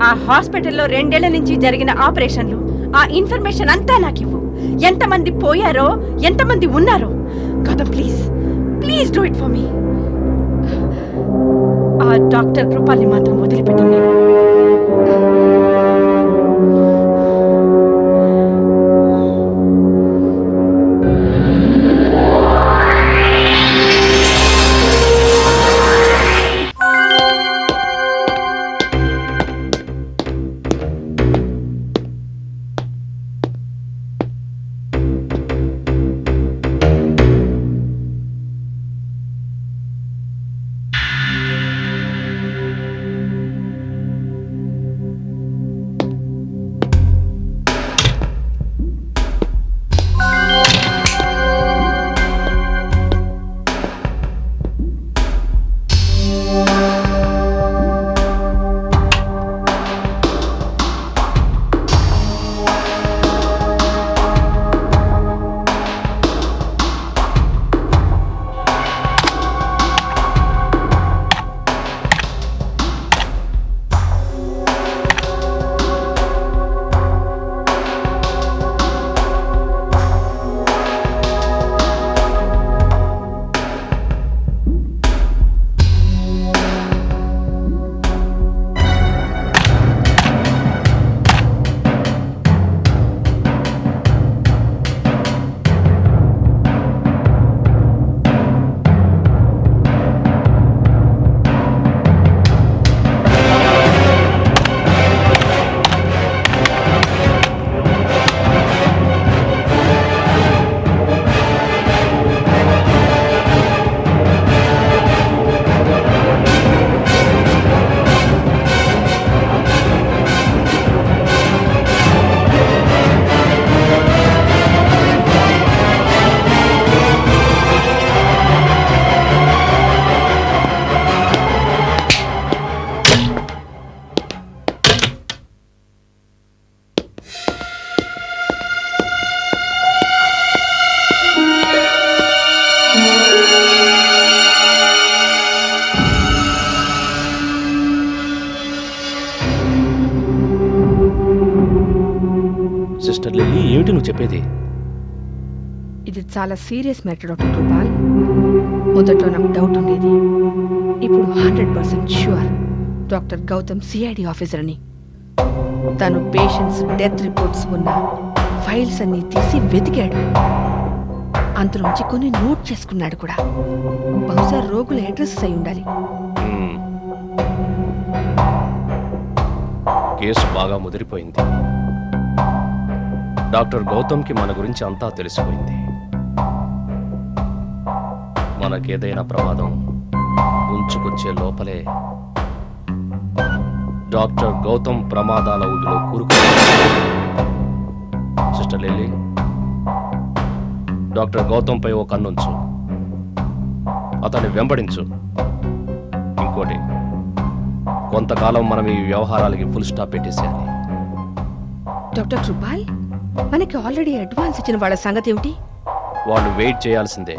Speaker 5: ఆ హాస్పిటల్లో 2 ఏళ్ల నుంచి జరిగిన ఆపరేషన్లు, ఆ ఇన్ఫర్మేషన్ అంతా నాకు ఇవ్వు. ఎంతమంది పోయారో, ఎంతమంది ఉన్నారో. Gautam please, please do it for me. ఆ డాక్టర్ కృపాల్ని మాత్రం వదిలిపెట్టను నేను.
Speaker 6: చెప్పేది?
Speaker 5: ఇది చాలా సీరియస్ మ్యాటర్ డాక్టర్ కృపాల్. మొదట్లో నాకు డౌట్ ఉండేది, ఇప్పుడు 100% sure doctor Gautam CID officer అని. తను పేషెంట్స్ డెత్ రిపోర్ట్స్ ఉన్న ఫైల్స్ అన్ని తీసి వెతికాడు. అందులోంచి కొన్ని నోట్ చేసుకున్నాడు కూడా. బహుశా రోగుల అడ్రస్ అయి ఉండాలి.
Speaker 6: కేసు బాగా ముదిరిపోయింది. డాక్టర్ గౌతమ్కి మన గురించి అంతా తెలిసిపోయింది. మనకేదైనా ప్రమాదం ఉంచుకొచ్చే లోపలే డాక్టర్ గౌతమ్ ప్రమాదాల ఊబిలో కూరుకున్నాడు. సిస్టర్ లిల్లీ, డాక్టర్ గౌతమ్పై ఓ కన్నుంచు, అతన్ని వెంబడించు. ఇంకోటి, కొంతకాలం మనం ఈ వ్యవహారాలకి ఫుల్ స్టాప్ పెట్టేసేయాలి.
Speaker 5: డాక్టర్ కృపాల్, మనకి ఆల్రెడీ అడ్వాన్స్ ఇచ్చిన వాళ్ళ సంగతి ఏమిటి?
Speaker 6: వాళ్ళు వెయిట్ చేయాల్సిందే.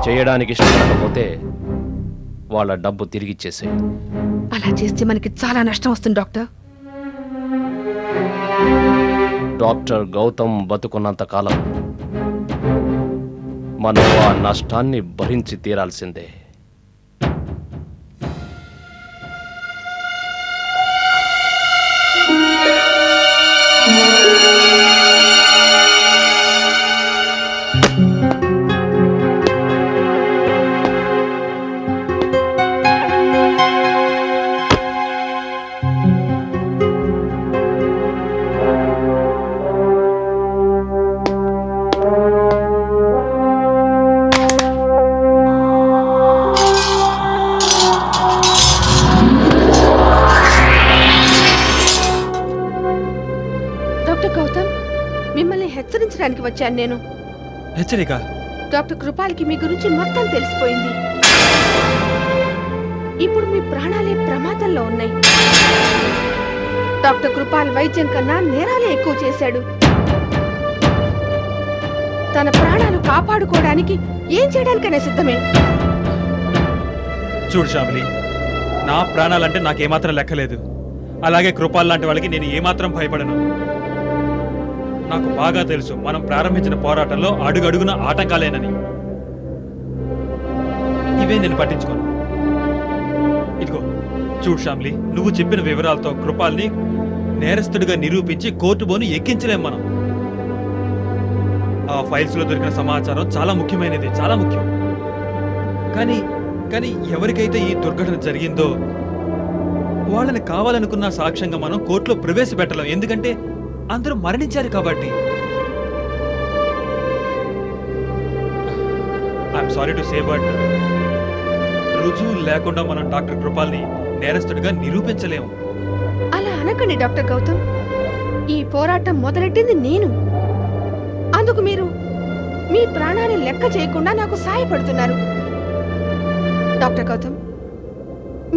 Speaker 6: చేయడానికి ఇష్టపడకపోతే వాళ్ళ డబ్బు తిరిగిచ్చేసే.
Speaker 5: అలా చేస్తే మనకి చాలా నష్టం వస్తుంది డాక్టర్.
Speaker 6: డాక్టర్ గౌతమ్ బతుకున్నంత కాలం మనం ఆ నష్టాన్ని భరించి తీరాల్సిందే.
Speaker 5: డాక్టర్ గౌతమ్, మిమ్మల్ని హెచ్చరించడానికి వచ్చాను నేను.
Speaker 2: హెచ్చరిక?
Speaker 5: డాక్టర్ కృపాల్కి మీ గురించి మొత్తం తెలిసిపోయింది. ఇప్పుడు మీ ప్రాణాలే ప్రమాదంలో ఉన్నాయి. డాక్టర్ కృపాల్ వైద్యం కన్నా నేరాలే ఎక్కువ చేశాడు. తన ప్రాణాలు కాపాడుకోవడానికి ఏం చేయడానికైనా సిద్ధమే.
Speaker 2: చూడు శ్యామిలి, నా ప్రాణాలంటే నాకేమాత్రం లెక్కలేదు. అలాగే కృపాల్ లాంటి వాళ్ళకి నేను ఏమాత్రం భయపడను. నాకు బాగా తెలుసు మనం ప్రారంభించిన పోరాటంలో అడుగడుగున ఆటంకాలేనని. ఇవే నేను పట్టించుకోను. ఇదిగో చూడు శ్యామిలి, నువ్వు చెప్పిన వివరాలతో కృపాల్ని నేరస్తుడిగా నిరూపించి కోర్టు బోను ఎక్కించలేం మనం. ఆ ఫైల్స్ లో దొరికిన సమాచారం చాలా ముఖ్యమైనది, చాలా ముఖ్యం. కానీ కానీ ఎవరికైతే ఈ దుర్ఘటన జరిగిందో వాళ్ళని కావాలనుకున్న సాక్ష్యంగా మనం కోర్టులో ప్రవేశపెట్టలేం. ఎందుకంటే అందరూ మరణించారు కాబట్టి. I'm sorry to say, but రుజువు లేకుండా మనం డాక్టర్ కృపాల్ని నేరస్తుడిగా నిరూపించలేము.
Speaker 5: అలా అనకండి డాక్టర్ గౌతమ్. ఈ పోరాటం మొదలెట్టింది నేను. అందుకు మీరు మీ ప్రాణాన్ని లెక్క చేయకుండా నాకు సహాయపడుతున్నారు. డాక్టర్ గౌతమ్,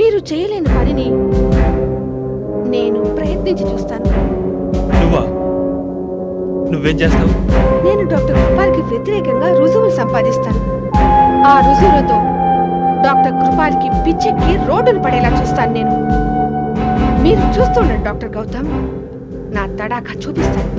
Speaker 5: మీరు చేయలేని పనిని నేను ప్రయత్నించి చూస్తాను.
Speaker 2: నువ్వేం చేస్తావు?
Speaker 5: నేను డాక్టర్ కృపాల్కి వ్యతిరేకంగా రుజువులు సంపాదిస్తాను. ఆ రుజువులతో డాక్టర్ కృపాల్కి పిచ్చెక్కి రోడ్డును పడేలా చూస్తాను నేను. మీరు చూస్తుండండి డాక్టర్ గౌతమ్, నా తడాఖా చూపిస్తాను.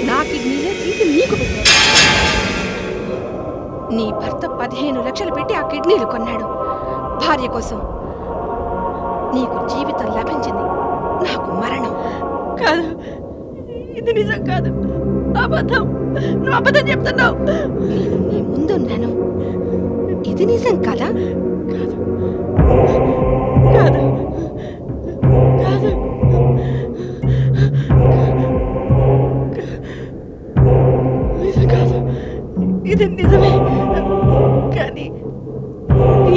Speaker 5: నా కిడ్నీలే తీసి నీకు పెట్టాడు. నీ భర్త 15 లక్షలు పెట్టి ఆ కిడ్నీలు కొన్నాడు భార్య కోసం. నీకు జీవితం లభించింది, నాకు మరణం.
Speaker 3: కాదు, ఇది నిజం కాదు, అబద్ధం. నువ్వు అబద్ధం చెప్తున్నావు.
Speaker 5: నేను నీ ముందున్నాను. ఇది నిజం కదా?
Speaker 3: కాదు కాదు కాదు నిజం కాదు, ఇది నిజమే. కానీ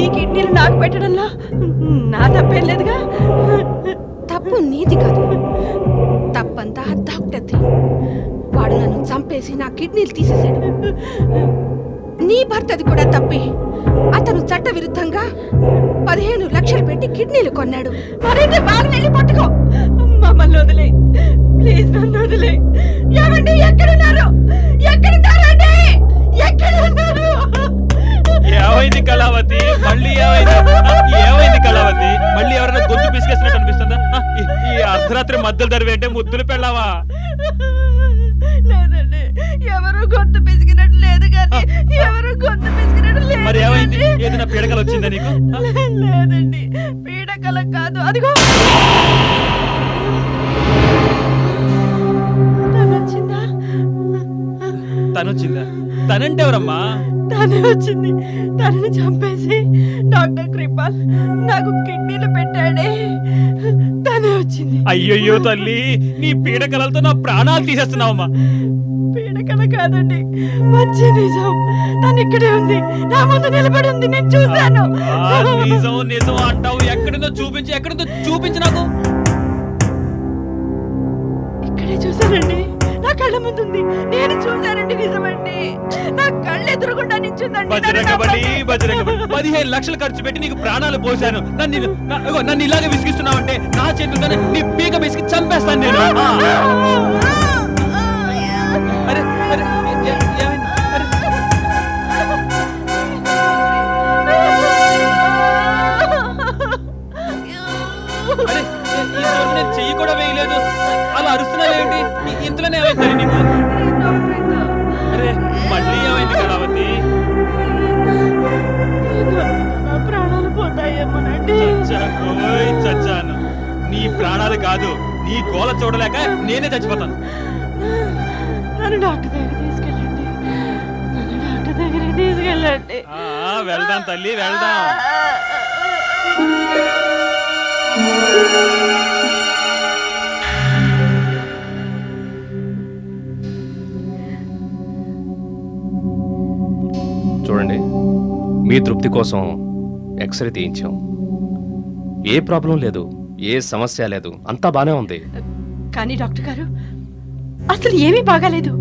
Speaker 3: ఈ కిడ్నీలు నాకు పెట్టడంలో నా తప్పేం లేదుగా.
Speaker 5: తప్పు నీది కాదు, తప్పంతా డాక్టర్ది. వాడు నన్ను చంపేసి నా కిడ్నీలు తీసేశాడు. నీ భర్తది కూడా తప్పే. అతను చట్ట విరుద్ధంగా 15 లక్షలు పెట్టి కిడ్నీలు కొన్నాడు.
Speaker 3: మరైతే బాగా వెళ్ళి పట్టుకో. మమ్మల్ని వదిలే, ప్లీజ్ నన్ను వదిలే. ఏమండి, ఎక్కడున్నారు? ఎక్కడున్నారండి? ఎక్కడున్నారు?
Speaker 2: ఏమైంది కళావతి? మళ్ళీ ఏమైంది? ఏమైంది కళావతి? మళ్ళీ ఎవరైనా గొంతు పిసికేసినట్టు అనిపిస్తుందా? ఈ అర్ధరాత్రి మధ్యలో దరివేంటే ముద్దులు పెళ్ళావా?
Speaker 3: లేదండి, ఎవరు గొంతు పిసికినట్టు లేదు. కానీ ఎవరు గొంతు పిసికినట్టు లేదు.
Speaker 2: మరి ఏమైంది? ఏదైనా పీడకలు వచ్చిందా నీకు?
Speaker 3: లేదండి, పీడకల కాదు. అదిగో తనొచ్చిందా?
Speaker 2: తనొచ్చిందా? తనంటే ఎవరమ్మా?
Speaker 3: తనే వచ్చింది. తనని చంపేసి డాక్టర్ కృపాల్ నాకు కిడ్నీలు పెట్టాడే, తనే వచ్చింది.
Speaker 2: అయ్యయ్యో తల్లి, నీ పీడకలతో నా ప్రాణాలు తీసేస్తున్నావమ్మా.
Speaker 3: పీడకల కాదండి, వచ్చే నిజం. తను ఇక్కడే ఉంది, నా ముందు నిలబడి ఉంది. నేను చూశాను.
Speaker 2: నిజం నిజం అంటావు. ఎక్కడుందో చూపించి నాకు.
Speaker 3: ఇక్కడే చూశానండి, నా కళ్ళ ముందు ఉంది. నేను చూశానండి, నిజమండి. నా కళ్ళు ఎదురుగుండా నించుందండి.
Speaker 2: బజరంగబలి 15 లక్షలు ఖర్చు పెట్టి నీకు ప్రాణాలు పోశాను. నన్ను ఇలాగే విసిగిస్తున్నావంటే నా చేతులతోనే నీ పీక విసిగి చంపేస్తాను నేను. అరే అరే ఏమైంది? అరే ఇంతవరకు నేను చెయ్యి కూడా వేయలేదు, అలా అరుస్తున్నావేంటి? ఇంతలోనే ఏమైంది నీకు? అరే మళ్ళీ ఏమైంది కళావతి?
Speaker 3: నా ప్రాణాలు పోతాయేమోనండి.
Speaker 2: చచ్చాను. నీ ప్రాణాలు కాదు, నీ గోల చూడలేక నేనే చచ్చిపోతాను.
Speaker 3: నన్ను డాక్టర్ దగ్గర తీసుకెళ్ళండి. నన్ను డాక్టర్ దగ్గరికి తీసుకెళ్ళండి.
Speaker 2: వెళ్దాం తల్లి, వెళ్దాం.
Speaker 6: చూడండి, మీ తృప్తి కోసం ఎక్స్రే తీయించాం. ఏ ప్రాబ్లం లేదు, ఏ సమస్య లేదు, అంతా బానే ఉంది.
Speaker 3: కానీ డాక్టర్ గారు, అసలు ఏమీ బాగాలేదు.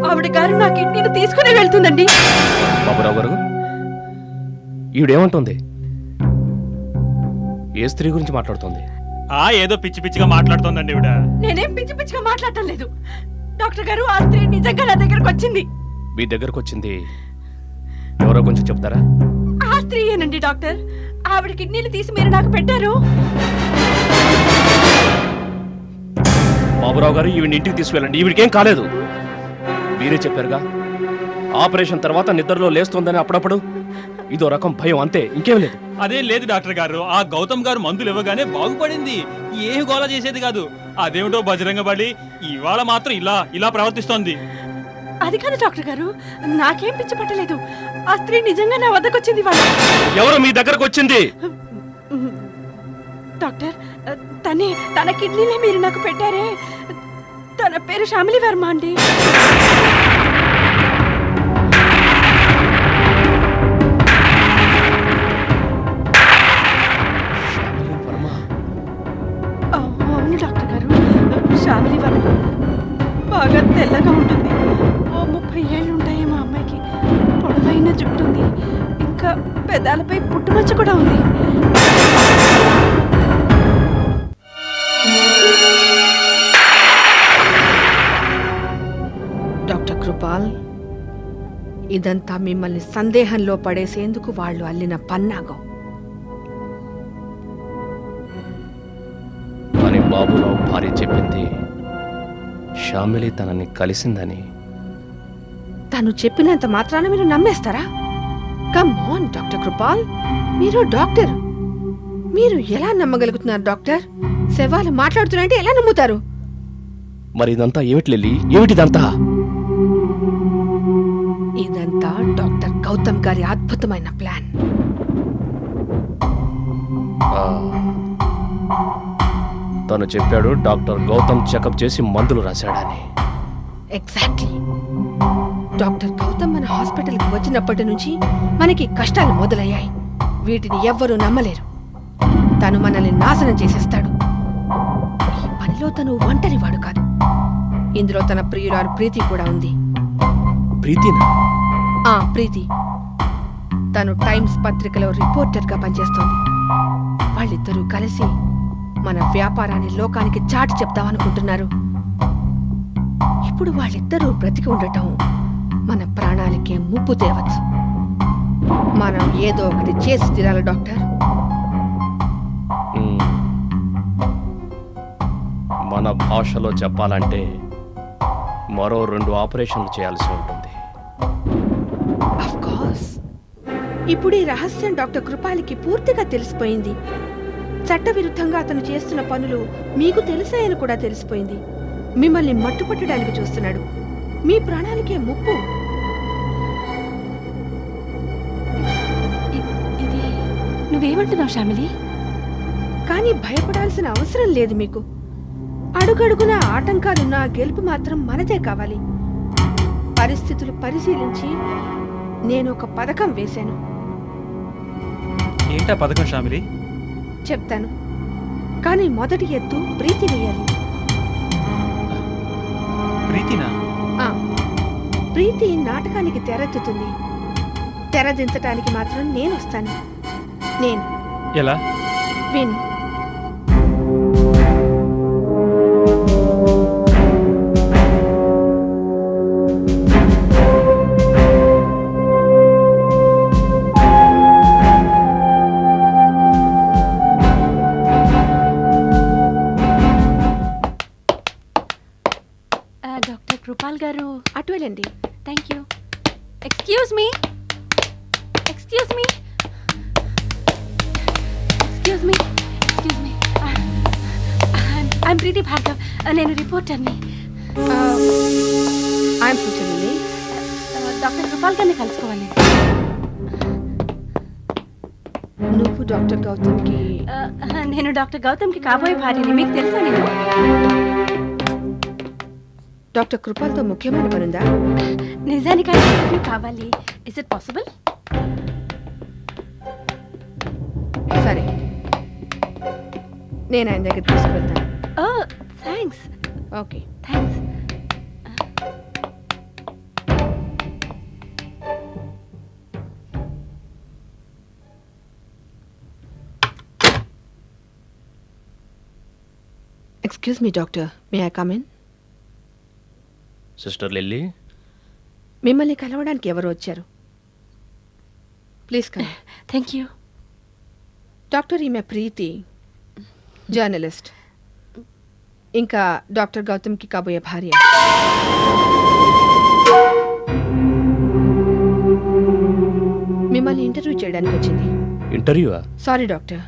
Speaker 3: ఆవిడ గారు నా కిడ్నీని తీసుకుని వెళ్తుందండి.
Speaker 6: బాబురావు గారు, ఈవిడేమంటుంది? ఏ స్త్రీ గురించి మాట్లాడుతుంది?
Speaker 2: ఏదో పిచ్చి పిచ్చిగా మాట్లాడుతోందండి ఈవిడ.
Speaker 3: నేనేం పిచ్చి పిచ్చిగా మాట్లాడటం లేదు డాక్టర్ గారు. ఆ స్త్రీ నిజంగా నా దగ్గరకు వచ్చింది.
Speaker 6: మీ దగ్గరకు వచ్చింది ఎవరో కొంచెం చెప్తారా?
Speaker 3: ఆ స్త్రీ ఏనండి డాక్టర్. ఆవిడ కిడ్నీలు తీసి మీరు నాకు పెట్టారు.
Speaker 6: బాబురావు గారు, ఈవిడ ఇంటికి తీసుకువెళ్ళండి. ఈవిడికేం కాలేదు. మీరే చెప్పారుగా, ఆపరేషన్ తర్వాత నిద్రలో లేస్తోందని అప్పుడప్పుడు. ఇదో రకం భయం, అంతే, ఇంకేం లేదు.
Speaker 2: అదేం లేదు డాక్టర్ గారు. ఆ గౌతమ్ గారు మందులు ఇవ్వగానే బాగుపడింది. ఏమి గోల చేసేది కాదు. అదేమిటో బజరంగబలి ఇవాళ మాత్రం ఇలా ప్రవర్తిస్తోంది.
Speaker 3: అది కాదు డాక్టర్ గారు, నాకేం పిచ్చి పట్టలేదు. ఆ స్త్రీ నిజంగా నా వద్దకు వచ్చింది.
Speaker 6: ఎవరు మీ దగ్గరకు వచ్చింది?
Speaker 3: డాక్టర్, తన కిడ్నీలే మీరు నాకు పెట్టారే. తన పేరు శ్యామిలి వర్మ అండి. అవును డాక్టర్ గారు, శ్యామిలి వర్మ బాగా తెల్లగా ఉంటుంది. ఓ 30 ఏళ్ళు ఉంటాయి మా అమ్మాయికి. పొడవైన జుట్టు ఉంది, ఇంకా పెదాలపై పుట్టుమచ్చ కూడా ఉంది.
Speaker 5: డాక్టర్ కృపాల్, ఇదంతా మిమ్మల్ని సందేహంలో పడేసేందుకు వాళ్ళు అల్లిన పన్నాగం.
Speaker 6: అని బాబురావు భార్య చెప్పింది శ్యామిలి తనని కలిసిందని.
Speaker 5: తను చెప్పినంత మాత్రాన మీరు నమ్మేస్తారా? కమ్ ఆన్ డాక్టర్ కృపాల్, మీరు డాక్టర్. మీరు ఎలా నమ్మగలుగుతున్నారు డాక్టర్? శవాలు మాట్లాడుతున్నాయంటే ఎలా నమ్ముతారు?
Speaker 6: మరి ఇదంతా ఏమిటి లిల్లీ? ఏమిటిదంతా?
Speaker 5: ఇదంతా డాక్టర్ గౌతమ్ గారి అద్భుతమైన ప్లాన్.
Speaker 6: ఆ, తను చెప్పాడు డాక్టర్ గౌతమ్ చెకప్ చేసి మందులు రాశాడని.
Speaker 5: ఎగ్జాక్ట్లీ. డాక్టర్ గౌతమ్ మన హాస్పిటల్కి వచ్చినప్పటి నుంచి మనకి కష్టాలు మొదలయ్యాయి. వీటిని ఎవ్వరూ నమ్మలేరు. తను మనల్ని నాశనం చేసేస్తాడు. ఈ పనిలో తను ఒంటరివాడు కాదు. ఇందులో తన ప్రియురాలు ప్రీతి కూడా ఉంది.
Speaker 6: ప్రీతినా?
Speaker 5: ప్రీతి. తను టైమ్స్ పత్రికలో రిపోర్టర్గా పనిచేస్తోంది. వాళ్ళిద్దరూ కలిసి మన వ్యాపారాన్ని లోకానికి చాటి చెప్తామనుకుంటున్నారు. ఇప్పుడు వాళ్ళిద్దరూ బ్రతికి ఉండటం మన ప్రాణాలకే ముప్పు తేవచ్చు. మనం ఏదో ఒకటి చేసి తీరాలి డాక్టర్.
Speaker 6: మ్మ్. మన భాషలో చెప్పాలంటే మరో 2 ఆపరేషన్లు చేయాల్సి ఉంటుంది.
Speaker 5: Of course. ఇప్పుడు ఈ రహస్యం డాక్టర్ కృపాలికి పూర్తిగా తెలిసిపోయింది. చట్టవిరుద్ధంగా అతను చేస్తున్న పనులు మీకు తెలిసాయని కూడా తెలిసిపోయింది. మిమ్మల్ని మట్టుపట్టడానికి చూస్తున్నాడు. మీ ప్రాణాలకే ముప్పు.
Speaker 3: ఇది నువ్వేమంటున్నావు శ్యామిలి?
Speaker 5: కానీ భయపడాల్సిన అవసరం లేదు మీకు. అడుగడుగున ఆటంకాలున్న గెలుపు మాత్రం మనదే కావాలి. పరిస్థితులు పరిశీలించి నేను ఒక పథకం వేశాను.
Speaker 2: ఏంటా పథకం శ్యామిలి?
Speaker 5: చెప్తాను. కానీ మొదటి ఎత్తు ప్రీతి వేయాలి.
Speaker 2: ప్రీతినా?
Speaker 5: ప్రీతి నాటకానికి తెరెత్తుతుంది. తెరదించటానికి మాత్రం నేను వస్తాను. నేను
Speaker 2: ఎలా?
Speaker 5: విను.
Speaker 3: డాక్టర్ కృపాల్ గారు,
Speaker 5: అటు వెళ్ళండి.
Speaker 3: Thank you. Excuse me, excuse me, excuse me, excuse me. I'm Preethi Bhargav. నేను రిపోర్టర్ని.
Speaker 5: ఐఎమ్ సుచలిని.
Speaker 3: డాక్టర్ కృపాల్ గారిని కలుసుకోవాలి.
Speaker 5: నువ్వు డాక్టర్ గౌతమ్కి?
Speaker 3: నేను డాక్టర్ గౌతమ్కి కాబోయే భార్యని. మీకు తెలుసా? నేను
Speaker 5: డాక్టర్ కృపాల్తో ముఖ్యమైన పనుందా?
Speaker 3: నిజానికి ఆయన ఇంటర్వ్యూ కావాలి. Is it possible?
Speaker 5: సరే, నేను ఆయన దగ్గర తీసుకువెళ్తాను.
Speaker 3: Oh thanks.
Speaker 5: Okay.
Speaker 3: Thanks.
Speaker 5: Excuse me doctor, may I come in?
Speaker 6: Sister Lily,
Speaker 5: మిమ్మల్ని కలవడానికి ఎవరు వచ్చారు? Please come.
Speaker 3: Thank you.
Speaker 5: Doctor, ఈమె ప్రీతి, జర్నలిస్ట్. ఇంకా డాక్టర్ గౌతమ్కి కాబోయే భార్య. మిమ్మల్ని ఇంటర్వ్యూ చేయడానికి వచ్చింది.
Speaker 6: ఇంటర్వ్యూవా?
Speaker 5: సారీ డాక్టర్,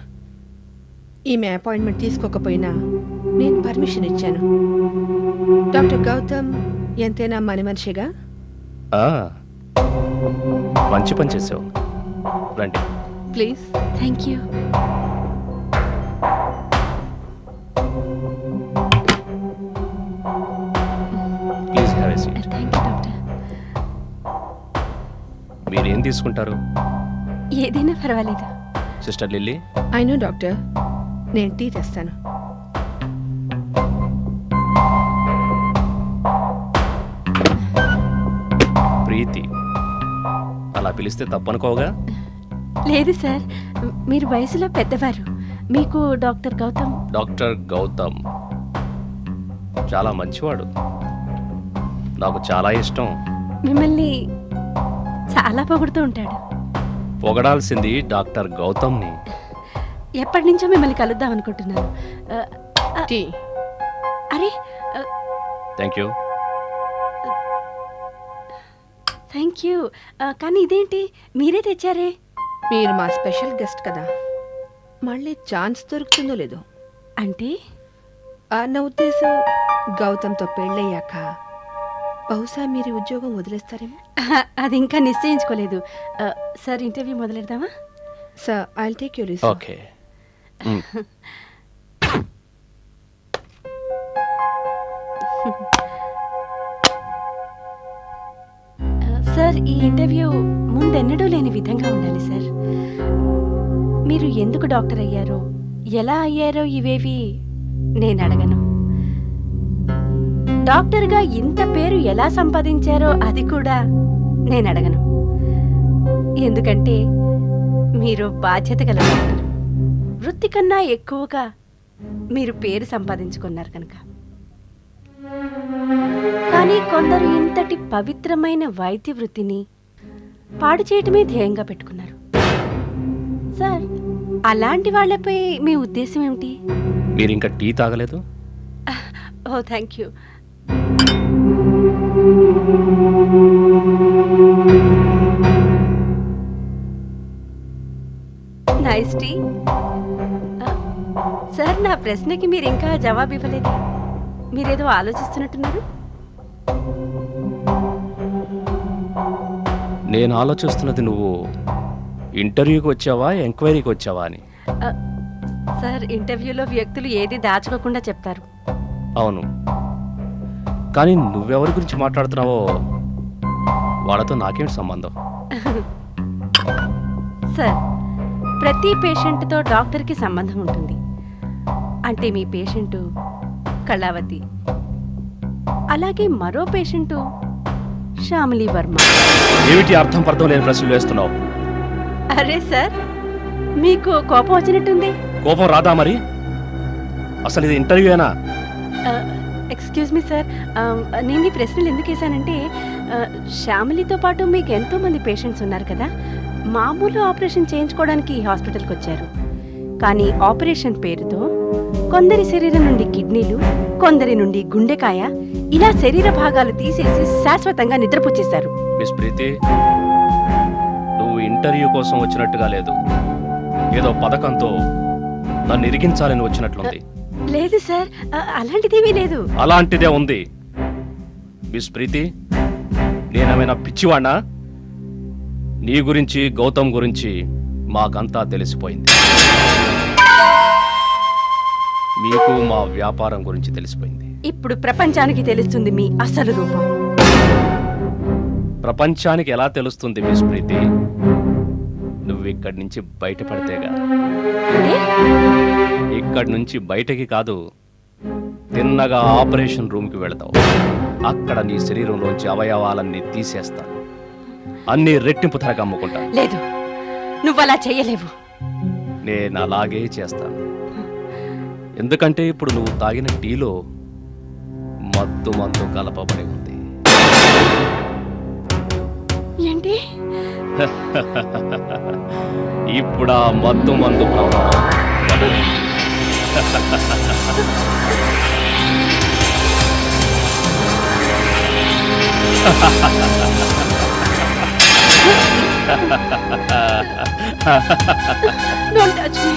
Speaker 5: ఈమె అపాయింట్మెంట్ తీసుకోకపోయినా నేను పర్మిషన్ ఇచ్చాను. డాక్టర్ గౌతమ్ ఎంతైనా మన మనిషిగా.
Speaker 6: ఆ, మంచి పని చేసావు. రండి.
Speaker 5: Please.
Speaker 3: Thank you.
Speaker 6: Please have a seat.
Speaker 3: Thank you doctor.
Speaker 6: మీరేం తీసుకుంటారు?
Speaker 3: ఏదైనా పర్వాలేదు.
Speaker 6: Sister lily,
Speaker 5: I know doctor, నేను టీ తెస్తాను.
Speaker 6: ప్రీతి అలా పిలిస్తే తప్పనుకోగా?
Speaker 3: లేదు సార్, మీరు వయసులో పెద్దవారు. మీకు డాక్టర్ గౌతమ్.
Speaker 6: డాక్టర్ గౌతమ్ చాలా మంచివాడు. నాకు చాలా ఇష్టం.
Speaker 3: మిమ్మల్ని చాలా పొగుడుతూ ఉంటాడు.
Speaker 6: పొగడాల్సింది డాక్టర్ గౌతమ్ని.
Speaker 3: ఎప్పటి నుంచో మిమ్మల్ని కలుద్దాం అనుకుంటున్నాను.
Speaker 5: టీ.
Speaker 3: అరే
Speaker 6: థ్యాంక్ యూ.
Speaker 5: Thank you. కానీ ఇదేంటి మీరే తెచ్చారే?
Speaker 3: మీరు మా స్పెషల్ గెస్ట్ కదా, మళ్ళీ ఛాన్స్ దొరుకుతుందో లేదో.
Speaker 5: అంటే
Speaker 3: నా ఉద్దేశం గౌతమ్తో పెళ్ళయ్యాక బహుశా మీరు ఉద్యోగం వదిలేస్తారేమో.
Speaker 5: అది ఇంకా నిశ్చయించుకోలేదు. సార్ ఇంటర్వ్యూ మొదలెడదామా?
Speaker 3: Sir I will take your
Speaker 6: okay.
Speaker 5: Sir ఈ ఇంటర్వ్యూ ముందెన్నడూ లేని విధంగా ఉండాలి సార్. మీరు ఎందుకు డాక్టర్ అయ్యారో, ఎలా అయ్యారో ఇవేవి నేను అడగను. డాక్టర్గా ఇంత పేరు ఎలా సంపాదించారో అది కూడా నేను అడగను. ఎందుకంటే మీరు బాధ్యత గల డాక్టర్. వృత్తి కన్నా ఎక్కువగా మీరు పేరు సంపాదించుకున్నారు కనుక. కానీ కొందరు ఇంతటి పవిత్రమైన వైద్య వృత్తిని పాడు చేయటమే ధ్యేయంగా పెట్టుకున్నారు. సార్ అలాంటి వాళ్ళపై మీ ఉద్దేశం ఏమిటి?
Speaker 6: మీరు ఇంకా టీ తాగలేదు?
Speaker 5: Oh thank you. Nice tea. Sir నా ప్రశ్నకి మీరు ఇంకా జవాబు ఇవ్వలేదు. మీరేదో ఆలోచిస్తున్నట్టున్నారు.
Speaker 6: నేను ఆలోచిస్తున్నది నువ్వు ఇంటర్వ్యూకి వచ్చావా, ఎంక్వైరీకి వచ్చావా అని.
Speaker 5: సార్ ఇంటర్వ్యూలో వ్యక్తులు ఏది దాచుకోకుండా చెప్తారు.
Speaker 6: అవును, కానీ నువ్వెవరి గురించి మాట్లాడుతున్నావో వాళ్ళతో నాకేంటి సంబంధం?
Speaker 5: సార్ ప్రతి పేషెంట్తో డాక్టర్కి సంబంధం ఉంటుంది. అంటే మీ పేషెంటు కళావతి, అలాగే మరో పేషెంటు శ్యామిలి వర్మ.
Speaker 6: ఏమిటి అర్థం పర్థం లేని ప్రశ్నలు వేస్తున్నావు?
Speaker 5: అరే సార్ మీకు కోపం వచ్చినట్టుంది.
Speaker 6: కోపం రాదా మరి? అసలు ఇది ఇంటర్వ్యూనా?
Speaker 5: ఎక్స్క్యూజ్ మీ సార్, నేను ఈ ప్రశ్నలు ఎందుకు వేశానంటే శ్యామిలితో పాటు మీకు ఎంతోమంది పేషెంట్స్ ఉన్నారు కదా. మామూలు ఆపరేషన్ చేయించుకోవడానికి ఈ హాస్పిటల్కి వచ్చారు. కానీ ఆపరేషన్ పేరుతో కొందరి శరీరం నుండి కిడ్నీలు, కొందరి నుండి గుండెకాయ, ఇలా శరీర భాగాలు తీసేసి శాశ్వతంగా నిద్రపుచ్చేశారు.
Speaker 6: మిస్ ప్రీతి, నువ్వు ఇంటర్వ్యూ కోసం వచ్చినట్టుగా లేదు, ఏదో పథకంతో నన్ను ఇరికించాలని వచ్చినట్లుంది.
Speaker 5: లేదు సార్, అలాంటిదేమీ లేదు.
Speaker 6: అలాంటిదే ఉంది. మిస్ ప్రీతి, నేనేమైనా పిచ్చివాణ్ణా? నీ గురించి, గౌతమ్ గురించి మాకంతా తెలిసిపోయింది. మీకు మా వ్యాపారం గురించి తెలిసిపోయింది.
Speaker 5: ఇప్పుడు ప్రపంచానికి తెలుస్తుంది మీ అసలు రూపం.
Speaker 6: ప్రపంచానికి ఎలా తెలుస్తుంది మిస్ ప్రీతి? నువ్వు ఇక్కడి నుంచి బయటపడితేగా.
Speaker 5: అంటే
Speaker 6: ఇక్కడి నుంచి బయటకి కాదు, తిన్నగా ఆపరేషన్ రూమ్కి వెళతావు. అక్కడ నీ శరీరంలోంచి అవయవాలన్నీ తీసేస్తాను, అన్ని రెట్టింపు ధరకు అమ్ముకుంటాను.
Speaker 5: లేదు, నువ్వు అలా చెయ్యలేవు.
Speaker 6: నేను అలాగే చేస్తాను. ఎందుకంటే ఇప్పుడు నువ్వు తాగిన టీలో మత్తు మందు కలపబడి ఉంది.
Speaker 5: ఏంటి?
Speaker 6: ఇప్పుడు ఆ మత్తు మందు ప్రభావం
Speaker 5: Don't touch me.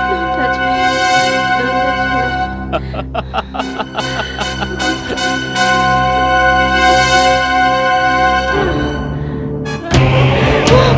Speaker 5: Don't touch me. Don't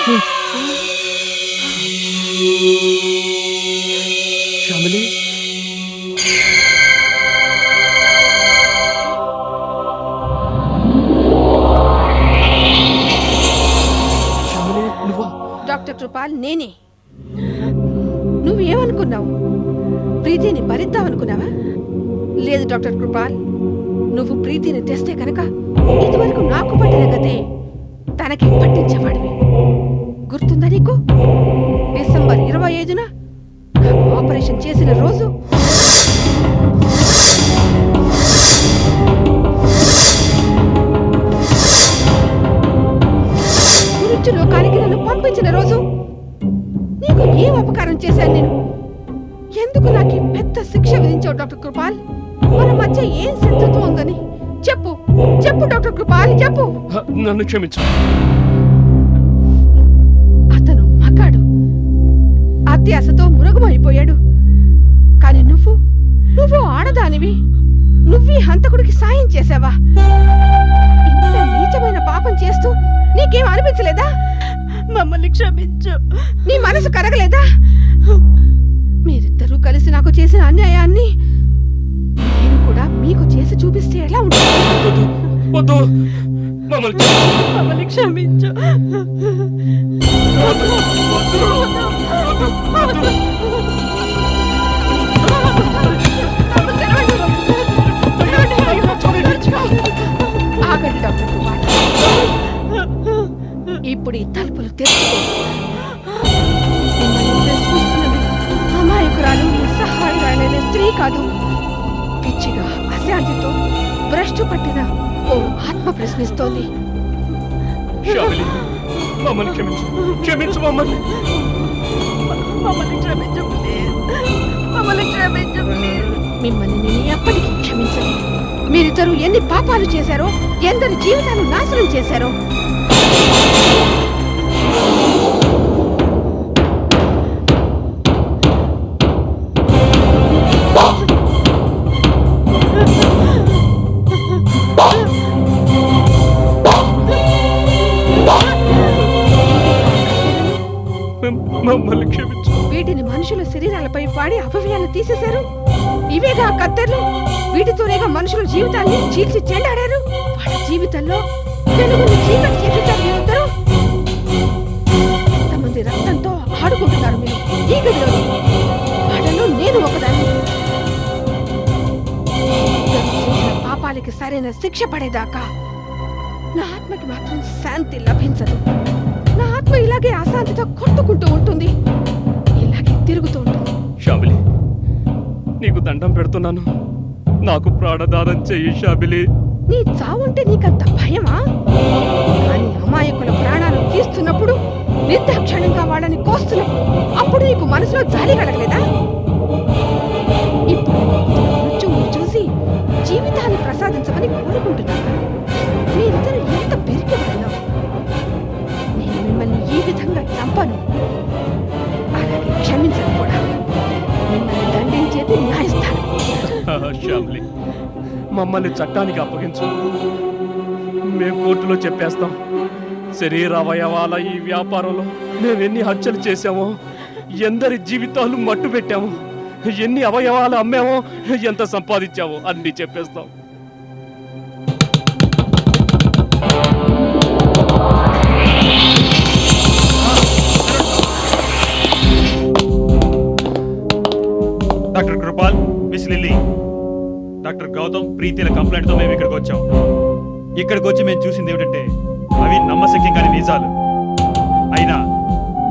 Speaker 6: Shyamili Shyamili నువ్వా?
Speaker 5: డాక్టర్ కృపాల్ నేనే. నువ్వేమనుకున్నావు? ప్రీతిని భరిద్దామనుకున్నావా? లేదు డాక్టర్ కృపాల్, నువ్వు ప్రీతిని తెస్తే కనుక ఇదివరకు నాకు పట్టిన గతే తనకి పట్టించేవాడివి. గుర్తుందా నీకు? డిసెంబర్ 25న నాకు ఆపరేషన్ చేసిన రోజు మృత్యు లోకానికి నన్ను పంపించిన రోజు నీకు ఏం అపకారం చేశాను నేను? ఎందుకు నాకు ఈ పెద్ద శిక్ష విధించావు డాక్టర్ కృపాల్? మన మధ్య ఏం శత్రుత్వం ఉందని చెప్పు. చెప్పు డాక్టర్ కృపాల్, చెప్పు.
Speaker 6: నన్ను క్షమించు.
Speaker 5: అతను మగాడు, అత్యాశతో మురుగుమైపోయాడు. కానీ నువ్వు ఆడదానివి. నువ్వీ హంతకుడికి సాయం చేసావా? ఇంత నీచమైన పాపం చేస్తూ నీకేం అనిపించలేదా?
Speaker 3: మమ్మల్ని క్షమించు.
Speaker 5: నీ మనసు కరగలేదా? మీరిద్దరూ కలిసి నాకు చేసిన అన్యాయాన్ని నేను కూడా మీకు చేసి చూపిస్తే ఎలా ఉంటుంది?
Speaker 6: వద్దు, మమ్మల్ని
Speaker 3: మమ్మల్ని క్షమించు.
Speaker 5: ఆగండి డాక్టర్ కుమార్. ఇప్పుడు ఈ తలుపులు తెరుచుకో. మిమ్మల్ని ప్రశ్నిస్తున్నది అమాయకురాలు, నిస్సహాయురాలైన స్త్రీ కాదు. పిచ్చిగా అశాంతితో భ్రష్టు పట్టిన ఓ ఆత్మ ప్రశ్నిస్తోంది.
Speaker 6: శ్యామిలి మమ్మల్ని క్షమించు. క్షమించు మమ్మల్ని.
Speaker 3: మమ్మల్ని క్షమించు ప్లీజ్. మమ్మల్ని క్షమించు ప్లీజ్.
Speaker 5: మిమ్మల్ని నేను ఎప్పటికీ క్షమించను. మీరిద్దరూ ఎన్ని పాపాలు చేశారో, ఎందరి జీవితాలు నాశనం చేశారో.
Speaker 6: మమ్మల్ని క్షమించు.
Speaker 5: వీటిని మనుషుల శరీరాలపై వాడి అవయవాలను తీసేశారు. ఇవేగా కత్తెర్లు. వీటితోనేగా మనుషుల జీవితాన్ని చీల్చి చెండాడారు. వాళ్ళ జీవితంలో వెలుగుని చీకటి చేసేశారు మీరిద్దరూ. ఎంతమంది రక్తంతో ఆడుకుంటున్నారు మీరు ఈ గదిలో. వాళ్ళలో నేను ఒకదాన్ని. ఇద్దరు చేసిన పాపాలకి సరైన శిక్ష పడేదాకా నా ఆత్మకి మాత్రం శాంతి లభించదు. నా ఆత్మ ఇలాగే అశాంతితో కొట్టుకుంటూ ఉంటుంది, ఇలాగే తిరుగుతూ ఉంటుంది.
Speaker 6: శ్యామిలి నీకు దండం పెడుతున్నాను, నాకు ప్రాణదానం చెయ్యి శ్యామిలి.
Speaker 5: నీ చావుంటే నీకంత భయమా? కానీ అమాయకుల ప్రాణాలు తీస్తున్నప్పుడు, నిర్దాక్షణంగా వాళ్ళని కోస్తున్నప్పుడు, అప్పుడు నీకు మనసులో జాలి కలగలేదా? ఇప్పుడు మృత్యువును చూసి జీవితాన్ని ప్రసాదించమని కోరుకుంటున్నాను. మీరిద్దరు ఎంత పెరిగి వాళ్ళం. నేను మిమ్మల్ని ఈ విధంగా చంపను, అలాగే క్షమించను కూడా. మిమ్మల్ని దండించేది న్యాయస్థానం.
Speaker 6: శ్యామిలి మమ్మల్ని చట్టానికి అప్పగించు. మేము కోర్టులో చెప్పేస్తాం. శరీర అవయవాల ఈ వ్యాపారంలో మేము ఎన్ని హత్యలు చేశామో, ఎందరి జీవితాలు మట్టు పెట్టామో, ఎన్ని అవయవాలు అమ్మామో, ఎంత సంపాదించామో అన్ని చెప్పేస్తాం.
Speaker 2: Doctor Kripal, miss Lily, doctor Gautam, ప్రీతిల కంప్లైంట్తో మేము ఇక్కడికి వచ్చాం. ఇక్కడికి వచ్చి మేము చూసింది ఏమిటంటే అవి నమ్మశక్యం కాని నిజాలు. అయినా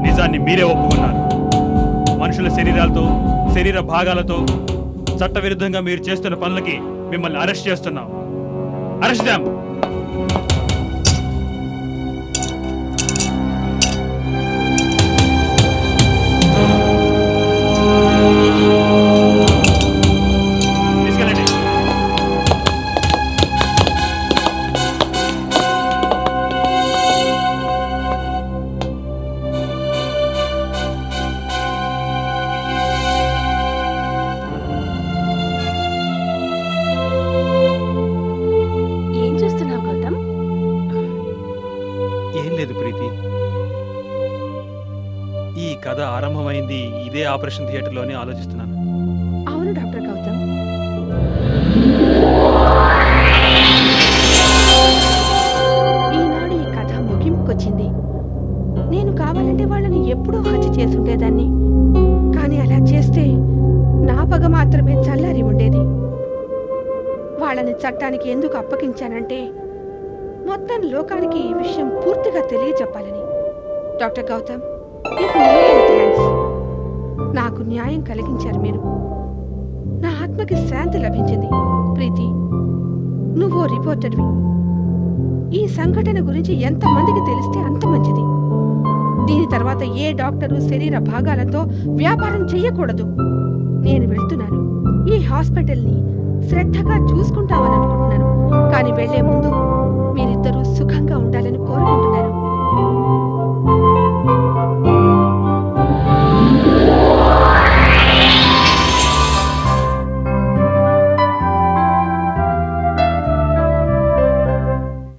Speaker 2: నిజాన్ని మీరే ఒప్పుకున్నారు. మనుషుల శరీరాలతో, శరీర భాగాలతో చట్టవిరుద్ధంగా మీరు చేస్తున్న పనులకి మిమ్మల్ని అరెస్ట్ చేస్తున్నాం. అరెస్ట్ దాం. తీసుకెళ్ళండి.
Speaker 3: ఏం చూస్తున్నావు గౌతమ్?
Speaker 2: ఏం లేదు ప్రీతి, ఈ కథ ఆరంభమైంది ఇదే ఆపరేషన్ థియేటర్లోనే ఆలోచిస్తున్నాను.
Speaker 5: అవును డాక్టర్ గౌతమ్. ఈనాడు ఈ కథ ముగింపుకొచ్చింది. నేను కావాలంటే వాళ్ళని ఎప్పుడూ హత్య చేసి ఉండేదాన్ని. కానీ అలా చేస్తే నా పగ మాత్రమే చల్లారి ఉండేది. వాళ్ళని చట్టానికి ఎందుకు అప్పగించానంటే మొత్తం లోకానికి ఈ విషయం పూర్తిగా తెలియజెప్పాలని. డాక్టర్ గౌతమ్, మీకు నిజమైన థాంక్స్. నాకు న్యాయం కలిగించారు మీరు. నా ఆత్మకి శాంతి లభించింది. ప్రీతి, నువ్వు రిపోర్టర్వి. ఈ సంఘటన గురించి ఎంతమందికి తెలిస్తే అంత మంచిది. దీని తర్వాత ఏ డాక్టరు శరీర భాగాలతో వ్యాపారం చెయ్యకూడదు. నేను వెళ్తున్నాను. ఈ హాస్పిటల్ని శ్రద్ధగా చూసుకుంటామని అనుకుంటున్నాను. కానీ వెళ్లే ముందు మీరిద్దరూ సుఖంగా ఉండాలని కోరుకుంటున్నాను.